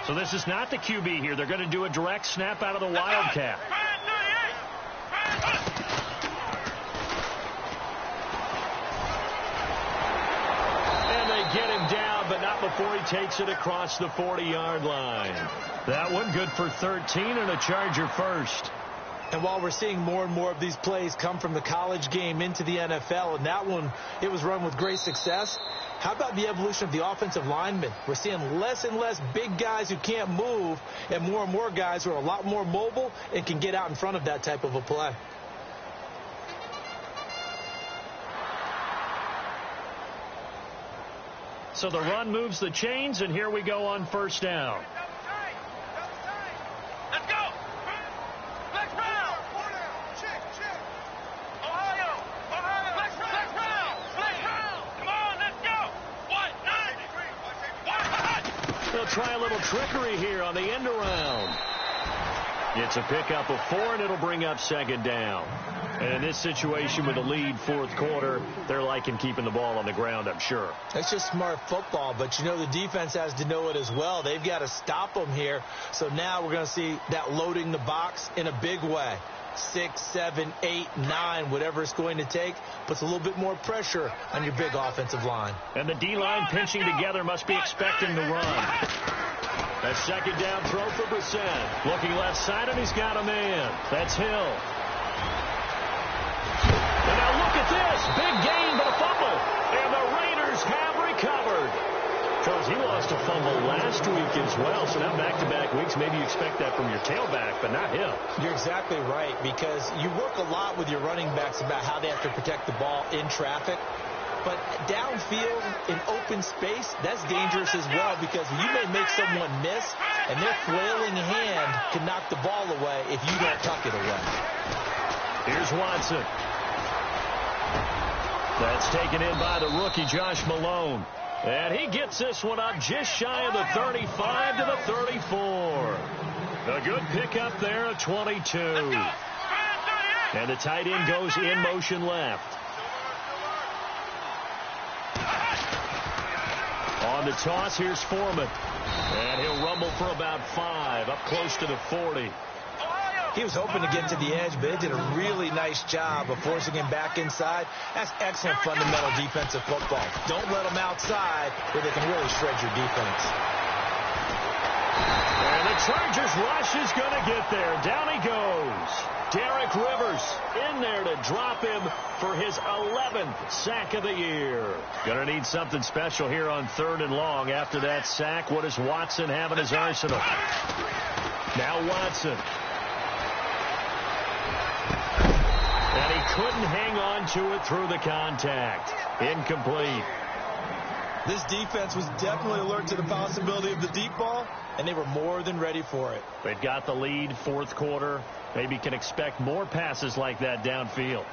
So this is not the QB here. They're going to do a direct snap out of the Wildcat. And they get him down, but not before he takes it across the 40-yard line. That one good for 13 and a Charger first. And while we're seeing more and more of these plays come from the college game into the NFL, and that one, it was run with great success, how about the evolution of the offensive linemen? We're seeing less and less big guys who can't move and more guys who are a lot more mobile and can get out in front of that type of a play. So the run moves the chains, and here we go on first down. Let's go. Flex round. Ohio. Flex round. Come on, let's go. 1-9. They'll try a little trickery here on the end around. It's a pickup of 4, and it'll bring up second down. And in this situation with a lead fourth quarter, they're liking keeping the ball on the ground, I'm sure. It's just smart football, but you know the defense has to know it as well. They've got to stop them here. So now we're going to see that loading the box in a big way. 6, 7, 8, 9, whatever it's going to take, puts a little bit more pressure on your big offensive line. And the D-line pinching together must be expecting the run. A second down throw for Brissett. Looking left side, and he's got a man. That's Hill. And now look at this. Big gain, but a fumble. And the Raiders have recovered. Charles, he lost a fumble last week as well, so now back-to-back weeks, maybe you expect that from your tailback, but not him. You're exactly right, because you work a lot with your running backs about how they have to protect the ball in traffic. But downfield in open space, that's dangerous as well, because you may make someone miss, and their flailing hand can knock the ball away if you don't tuck it away. Here's Watson. That's taken in by the rookie, Josh Malone. And he gets this one up just shy of the 35 to the 34. A good pickup there at 22. And the tight end goes in motion left. On the toss, here's Foreman. And he'll rumble for about 5, up close to the 40. He was hoping to get to the edge, but they did a really nice job of forcing him back inside. That's excellent fundamental defensive football. Don't let them outside where they can really shred your defense. And the Chargers rush is going to get there. Down he goes. Derek Rivers in there to drop him for his 11th sack of the year. Going to need something special here on 3rd and long. After that sack, what does Watson have in his arsenal? Now Watson. And he couldn't hang on to it through the contact. Incomplete. This defense was definitely alert to the possibility of the deep ball, and they were more than ready for it. They've got the lead, fourth quarter. Maybe can expect more passes like that downfield.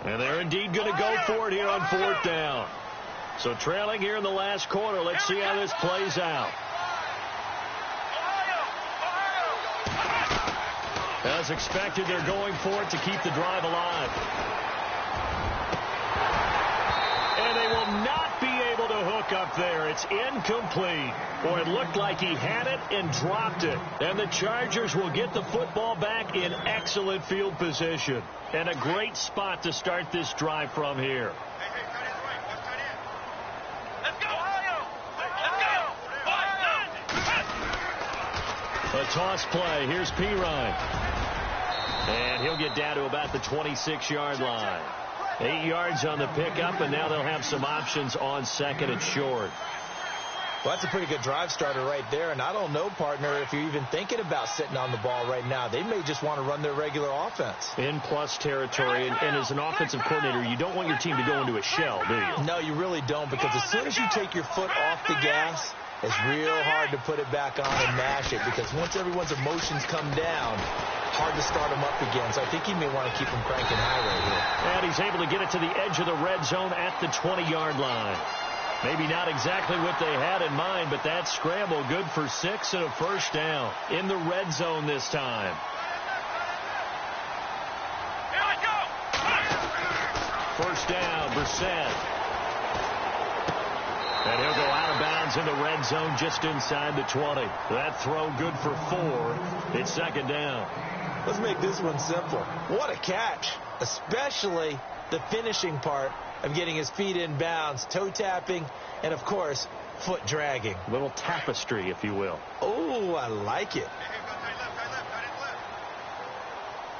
And they're indeed going to go for it here on 4th down. So trailing here in the last quarter. Let's see how this plays out. As expected, they're going for it to keep the drive alive. And they will not be able to hook up there. It's incomplete. Boy, it looked like he had it and dropped it. And the Chargers will get the football back in excellent field position. And a great spot to start this drive from here. A toss play. Here's Pirine. And he'll get down to about the 26-yard line. 8 yards on the pickup, and now they'll have some options on 2nd and short. Well, that's a pretty good drive starter right there. And I don't know, partner, if you're even thinking about sitting on the ball right now. They may just want to run their regular offense. In plus territory. And as an offensive coordinator, you don't want your team to go into a shell, do you? No, you really don't, because as soon as you take your foot off the gas, it's real hard to put it back on and mash it, because once everyone's emotions come down, hard to start them up again. So I think he may want to keep them cranking high right here. And he's able to get it to the edge of the red zone at the 20-yard line. Maybe not exactly what they had in mind, but that scramble good for 6 and a first down in the red zone this time. Here we go. First down, Brissett. And he'll go out of bounds in the red zone just inside the 20. That throw good for 4. It's 2nd down. Let's make this one simple. What a catch, especially the finishing part of getting his feet in bounds, toe tapping, and, of course, foot dragging. A little tapestry, if you will. Oh, I like it.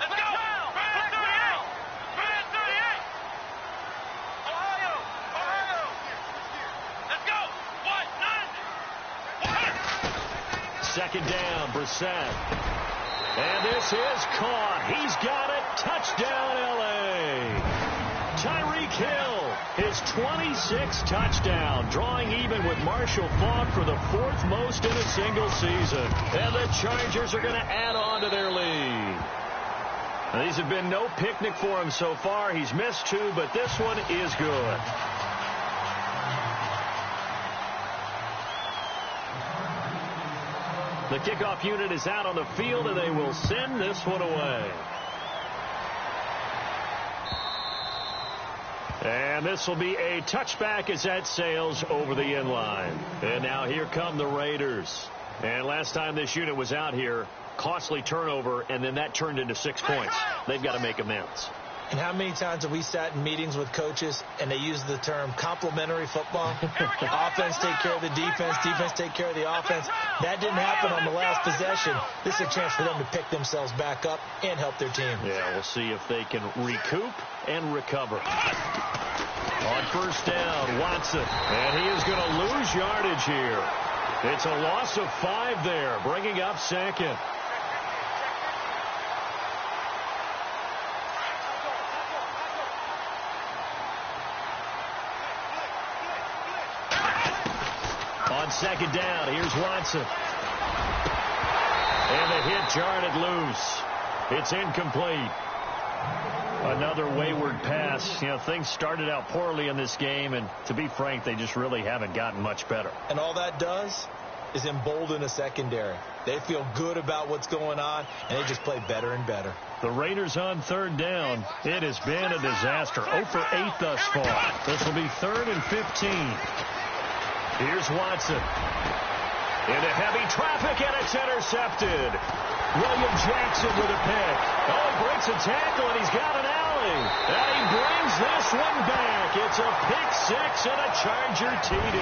Let's go. Flex 38. Flex 38. Ohio. Let's go. 1-9. 2nd down, Brissett. And this is caught. He's got it. Touchdown, L.A. kill. His 26th touchdown, drawing even with Marshall Faulk for the 4th most in a single season. And the Chargers are going to add on to their lead. Now, these have been no picnic for him so far. He's missed 2, but this one is good. The kickoff unit is out on the field, and they will send this one away. And this will be a touchback as that sails over the end line. And now here come the Raiders. And last time this unit was out here, costly turnover, and then that turned into 6 points. They've got to make amends. And how many times have we sat in meetings with coaches and they use the term complementary football? Offense take care of the defense, defense take care of the offense. That didn't happen on the last possession. This is a chance for them to pick themselves back up and help their team. Yeah, we'll see if they can recoup and recover. On first down, Watson. And he is going to lose yardage here. It's a loss of 5 there, bringing up second. On second down, here's Watson. And the hit jarred loose. It's incomplete. Another wayward pass. You know, things started out poorly in this game, and to be frank, they just really haven't gotten much better. And all that does is embolden a secondary. They feel good about what's going on, and they just play better and better. The Raiders on third down. It has been a disaster. 0 for 8 thus far. This will be 3rd and 15. Here's Watson. Into heavy traffic, and it's intercepted. William Jackson with a pick. Oh, he breaks a tackle, and he's got an alley. And he brings this one back. It's a pick 6 and a Charger TD.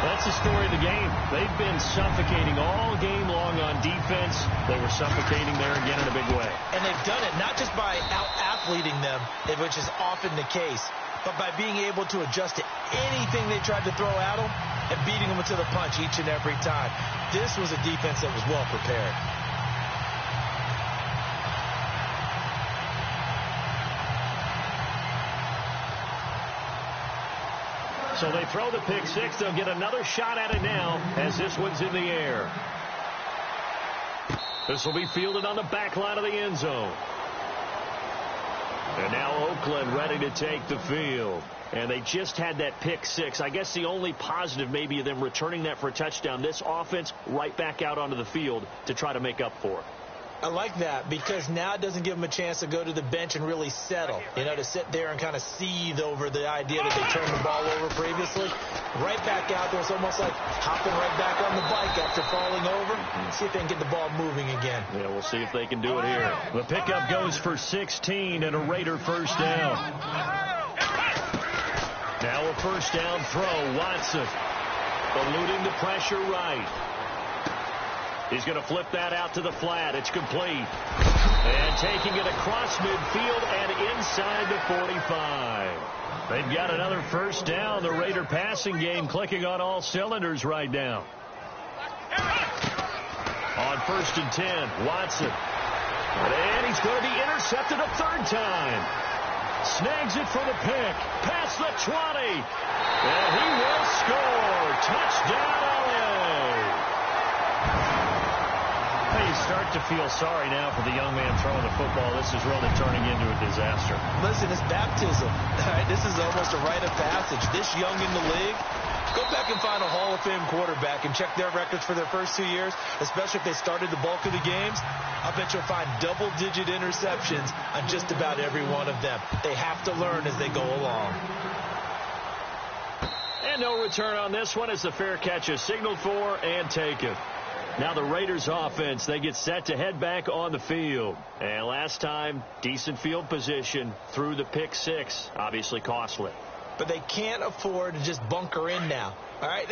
That's the story of the game. They've been suffocating all game long on defense. They were suffocating there again in a big way. And they've done it not just by out-athleting them, which is often the case, but by being able to adjust to anything they tried to throw at them and beating them to the punch each and every time. This was a defense that was well prepared. So they throw the pick 6. They'll get another shot at it now as this one's in the air. This will be fielded on the back line of the end zone. And now Oakland ready to take the field. And they just had that pick 6. I guess the only positive maybe of them returning that for a touchdown. This offense right back out onto the field to try to make up for it. I like that because now it doesn't give them a chance to go to the bench and really settle. You know, to sit there and kind of seethe over the idea that they turned the ball over previously. Right back out there. It's almost like hopping right back on the bike after falling over. See if they can get the ball moving again. Yeah, we'll see if they can do it here. The pickup goes for 16 and a Raider first down. Now a first down throw. Watson eluding the pressure right. He's going to flip that out to the flat. It's complete. And taking it across midfield and inside the 45. They've got another first down. The Raider passing game clicking on all cylinders right now. On 1st and 10, Watson. And he's going to be intercepted a 3rd time. Snags it for the pick. Past the 20. And he will score. Touchdown, LA. You start to feel sorry now for the young man throwing the football. This is really turning into a disaster. Listen, it's baptism. All right, this is almost a rite of passage. This young in the league, go back and find a Hall of Fame quarterback and check their records for their first 2 years, especially if they started the bulk of the games. I bet you'll find double-digit interceptions on just about every one of them. They have to learn as they go along. And no return on this one as the fair catch is signaled for and taken. Now the Raiders offense, they get set to head back on the field. And last time, decent field position through the pick 6, obviously costly. But they can't afford to just bunker in now. All right,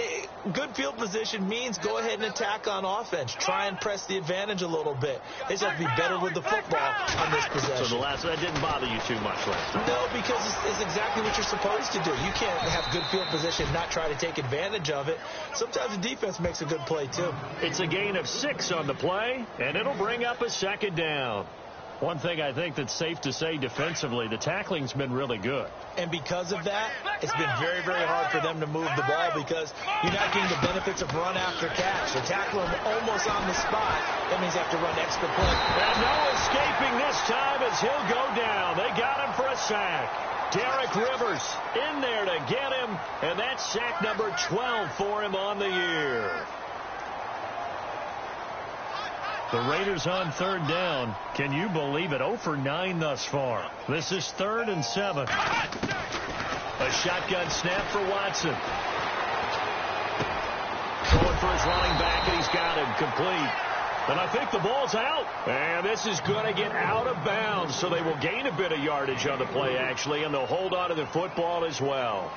good field position means go ahead and attack on offense. Try and press the advantage a little bit. They just have to be better with the football on this possession. So that didn't bother you too much last time? No, because it's exactly what you're supposed to do. You can't have good field position and not try to take advantage of it. Sometimes the defense makes a good play, too. It's a gain of 6 on the play, and it'll bring up a 2nd down. One thing I think that's safe to say defensively, the tackling's been really good. And because of that, it's been very, very hard for them to move the ball because you're not getting the benefits of run after catch. They tackle him almost on the spot. That means they have to run extra point. And no escaping this time as he'll go down. They got him for a sack. Derek Rivers in there to get him, and that's sack number 12 for him on the year. The Raiders on third down. Can you believe it? 0 for 9 thus far. This is 3rd and 7. A shotgun snap for Watson. Going for his running back, and he's got him complete. And I think the ball's out. And this is going to get out of bounds, so they will gain a bit of yardage on the play, actually, and they'll hold on to the football as well.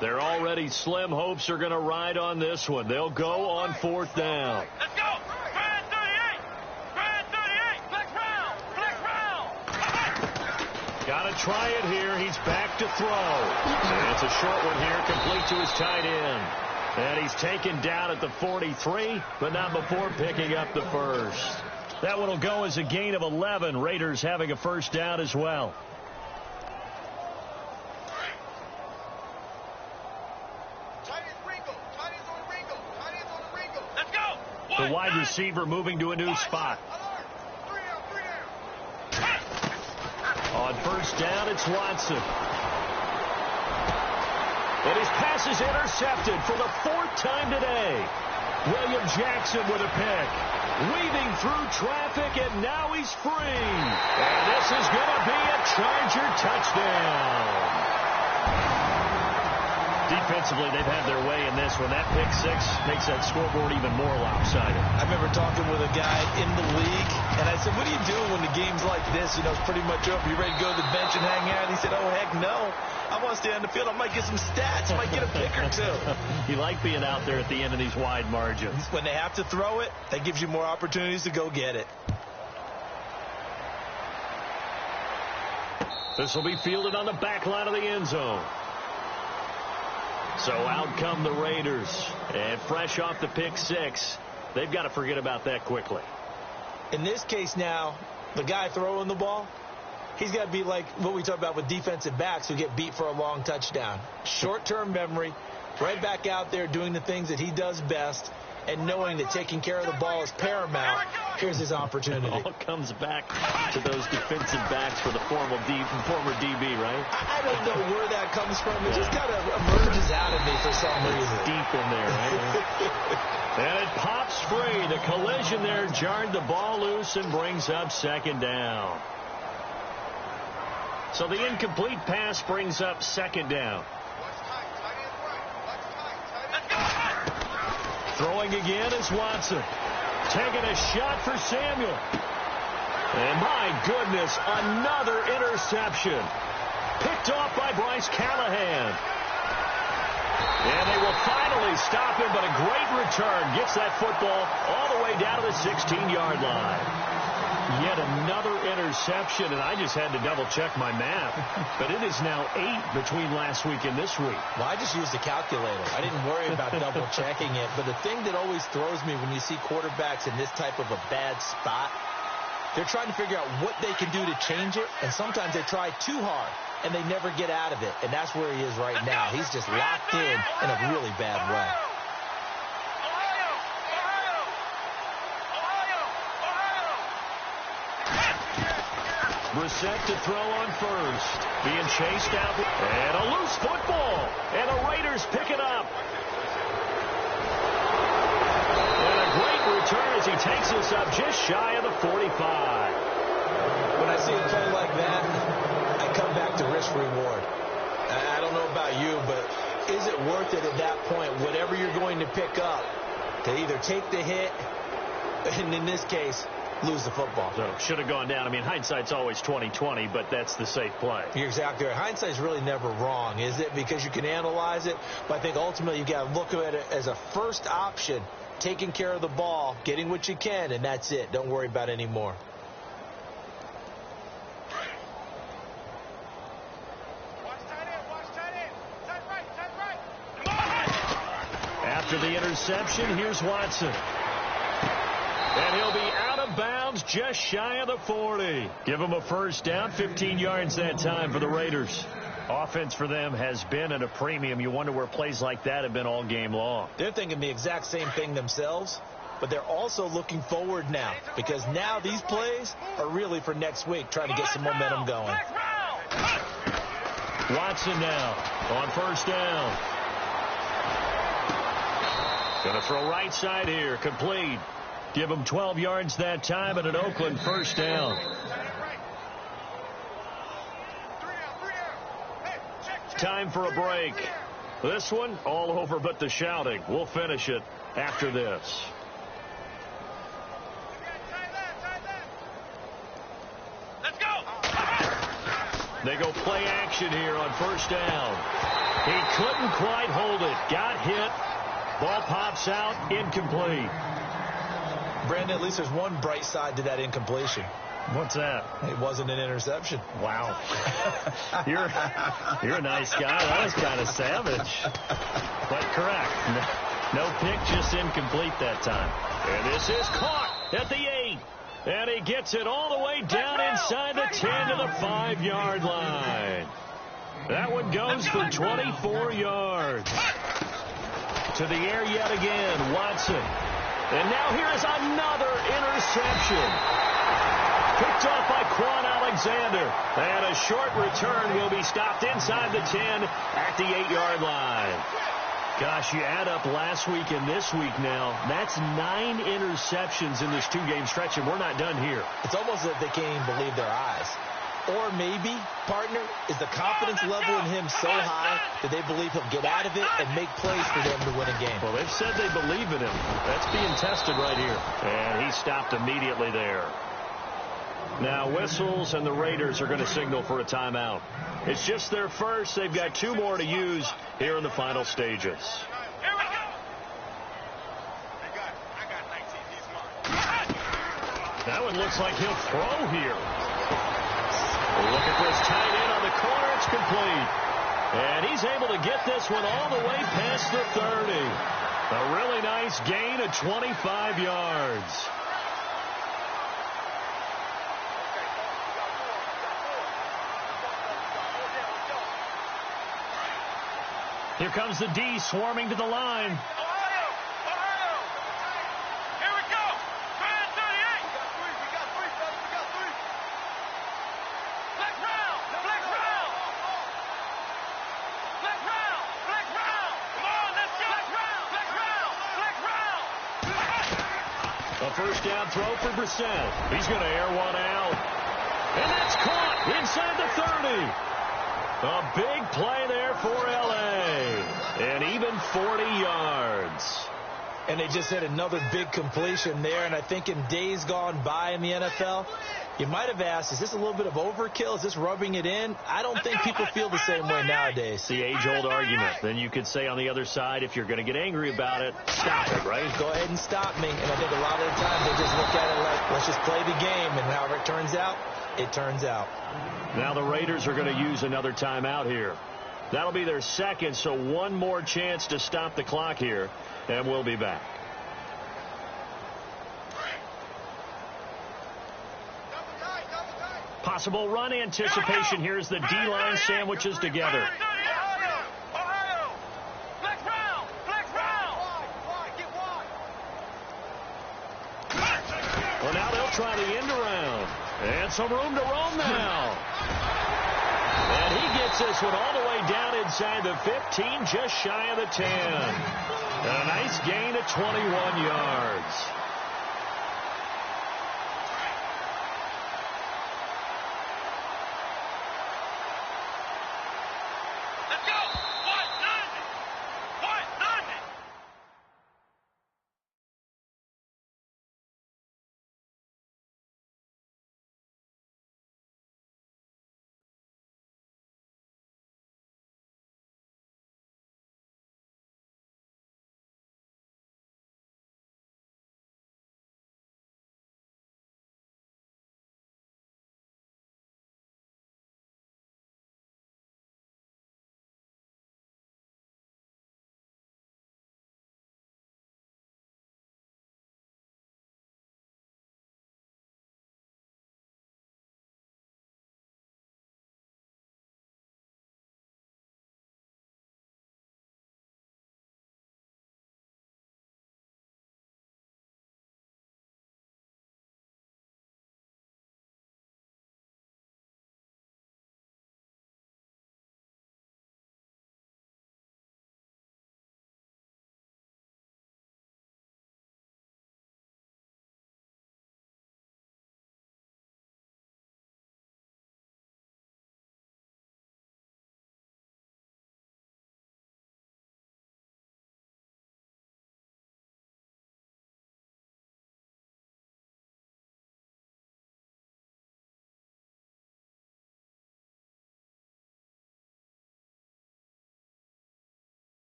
They're already slim. Hopes are going to ride on this one. They'll go on 4th down. Let's go. Brad 38. Brad 38. Flex round. Flex round. Got to try it here. He's back to throw. And it's a short one here, complete to his tight end. And he's taken down at the 43, but not before picking up the first. That one will go as a gain of 11. Raiders having a first down as well. The wide receiver moving to a new spot. On first down, it's Watson. And his pass is intercepted for the 4th time today. William Jackson with a pick. Weaving through traffic, and now he's free. And this is going to be a Charger touchdown. Defensively, they've had their way in this one. That pick 6 makes that scoreboard even more lopsided. I remember talking with a guy in the league, and I said, what do you do when the game's like this? You know, it's pretty much over. You ready to go to the bench and hang out? He said, oh, heck no. I want to stay on the field. I might get some stats. I might get a pick or two. You like being out there at the end of these wide margins. When they have to throw it, that gives you more opportunities to go get it. This will be fielded on the back line of the end zone. So out come the Raiders. And fresh off the pick 6, they've got to forget about that quickly. In this case now, the guy throwing the ball, he's got to be like what we talk about with defensive backs who get beat for a long touchdown. Short-term memory, right back out there doing the things that he does best, and knowing that taking care of the ball is paramount. Here's his opportunity. It all comes back to those defensive backs for the former DB, right? I don't know where that comes from. It just kind of emerges out of me for some reason. It's deep in there, right? And it pops free. The collision there jarred the ball loose and brings up 2nd down. So the incomplete pass brings up 2nd down. Throwing again is Watson. Taking a shot for Samuel. And my goodness, another interception. Picked off by Bryce Callahan. And they will finally stop him, but a great return. Gets that football all the way down to the 16-yard line. Yet another interception, and I just had to double-check my math. But it is now 8 between last week and this week. Well, I just used a calculator. I didn't worry about double-checking it. But the thing that always throws me when you see quarterbacks in this type of a bad spot, they're trying to figure out what they can do to change it, and sometimes they try too hard, and they never get out of it. And that's where he is right now. He's just locked in a really bad way. Brissett to throw on first. Being chased out. And a loose football. And the Raiders pick it up. And a great return as he takes us up just shy of the 45. When I see a play like that, I come back to risk-reward. I don't know about you, but is it worth it at that point, whatever you're going to pick up, to either take the hit, and in this case, lose the football? So should have gone down. I mean, hindsight's always 20/20, but that's the safe play. You're exactly right. Hindsight's really never wrong, is it? Because you can analyze it, but I think ultimately you got to look at it as a first option, taking care of the ball, getting what you can, and that's it. Don't worry about any more. After the interception, here's Watson. And he'll be out of bounds just shy of the 40. Give him a first down, 15 yards that time for the Raiders. Offense for them has been at a premium. You wonder where plays like that have been all game long. They're thinking the exact same thing themselves, but they're also looking forward now because now these plays are really for next week, trying to get some momentum going. Watson now on first down. Going to throw right side here, complete. Give him 12 yards that time and an Oakland first down. Time for a break. This one all over but the shouting. We'll finish it after this. Let's go. They go play action here on first down. He couldn't quite hold it. Got hit. Ball pops out. Incomplete. Brandon, at least there's one bright side to that incompletion. What's that? It wasn't an interception. Wow. You're a nice guy. That was kind of savage. But correct. No pick, just incomplete that time. And this is caught at the 8. And he gets it all the way down inside the 10 to the 5-yard line. That one goes for 24 yards. To the air yet again, Watson. And now here is another interception. Picked off by Quan Alexander. And a short return will be stopped inside the 10 at the 8-yard line. Gosh, you add up last week and this week now. That's 9 interceptions in this 2-game stretch, and we're not done here. It's almost as if they can't even believe their eyes. Or maybe, partner, is the confidence level in him so high that they believe he'll get out of it and make plays for them to win a game. Well, they've said they believe in him. That's being tested right here. And he stopped immediately there. Now whistles, and the Raiders are going to signal for a timeout. It's just their first. They've got 2 more to use here in the final stages. Here we go. I got 19. He's mine. That one looks like he'll throw here. Look at this tight end on the corner. It's complete. And he's able to get this one all the way past the 30. A really nice gain of 25 yards. Here comes the D swarming to the line. Ohio. Here we go. Try 38. We got three, fellas. We got 3. Flex round. Flex round. Flex round. Flex round. Come on, let's go. Flex round. Flex round. Flex round. A first down throw for Brissett. He's going to air one out. And that's caught inside the 30. A big play there for L.A. And even 40 yards. And they just had another big completion there. And I think in days gone by in the NFL, you might have asked, is this a little bit of overkill? Is this rubbing it in? I don't think people feel the same way nowadays. The age-old argument. Then you could say on the other side, if you're going to get angry about it, stop it, right? Go ahead and stop me. And I think a lot of the times they just look at it like, let's just play the game. And however it turns out, it turns out. Now the Raiders are going to use another timeout here. That'll be their second, so one more chance to stop the clock here, and we'll be back. Possible run anticipation here as the D-line sandwiches together. Ohio. Flex round. Flex round. Well, now they'll try the end around. And some room to roam now. And he gets this one all the way down inside the 15, just shy of the 10. And a nice gain of 21 yards.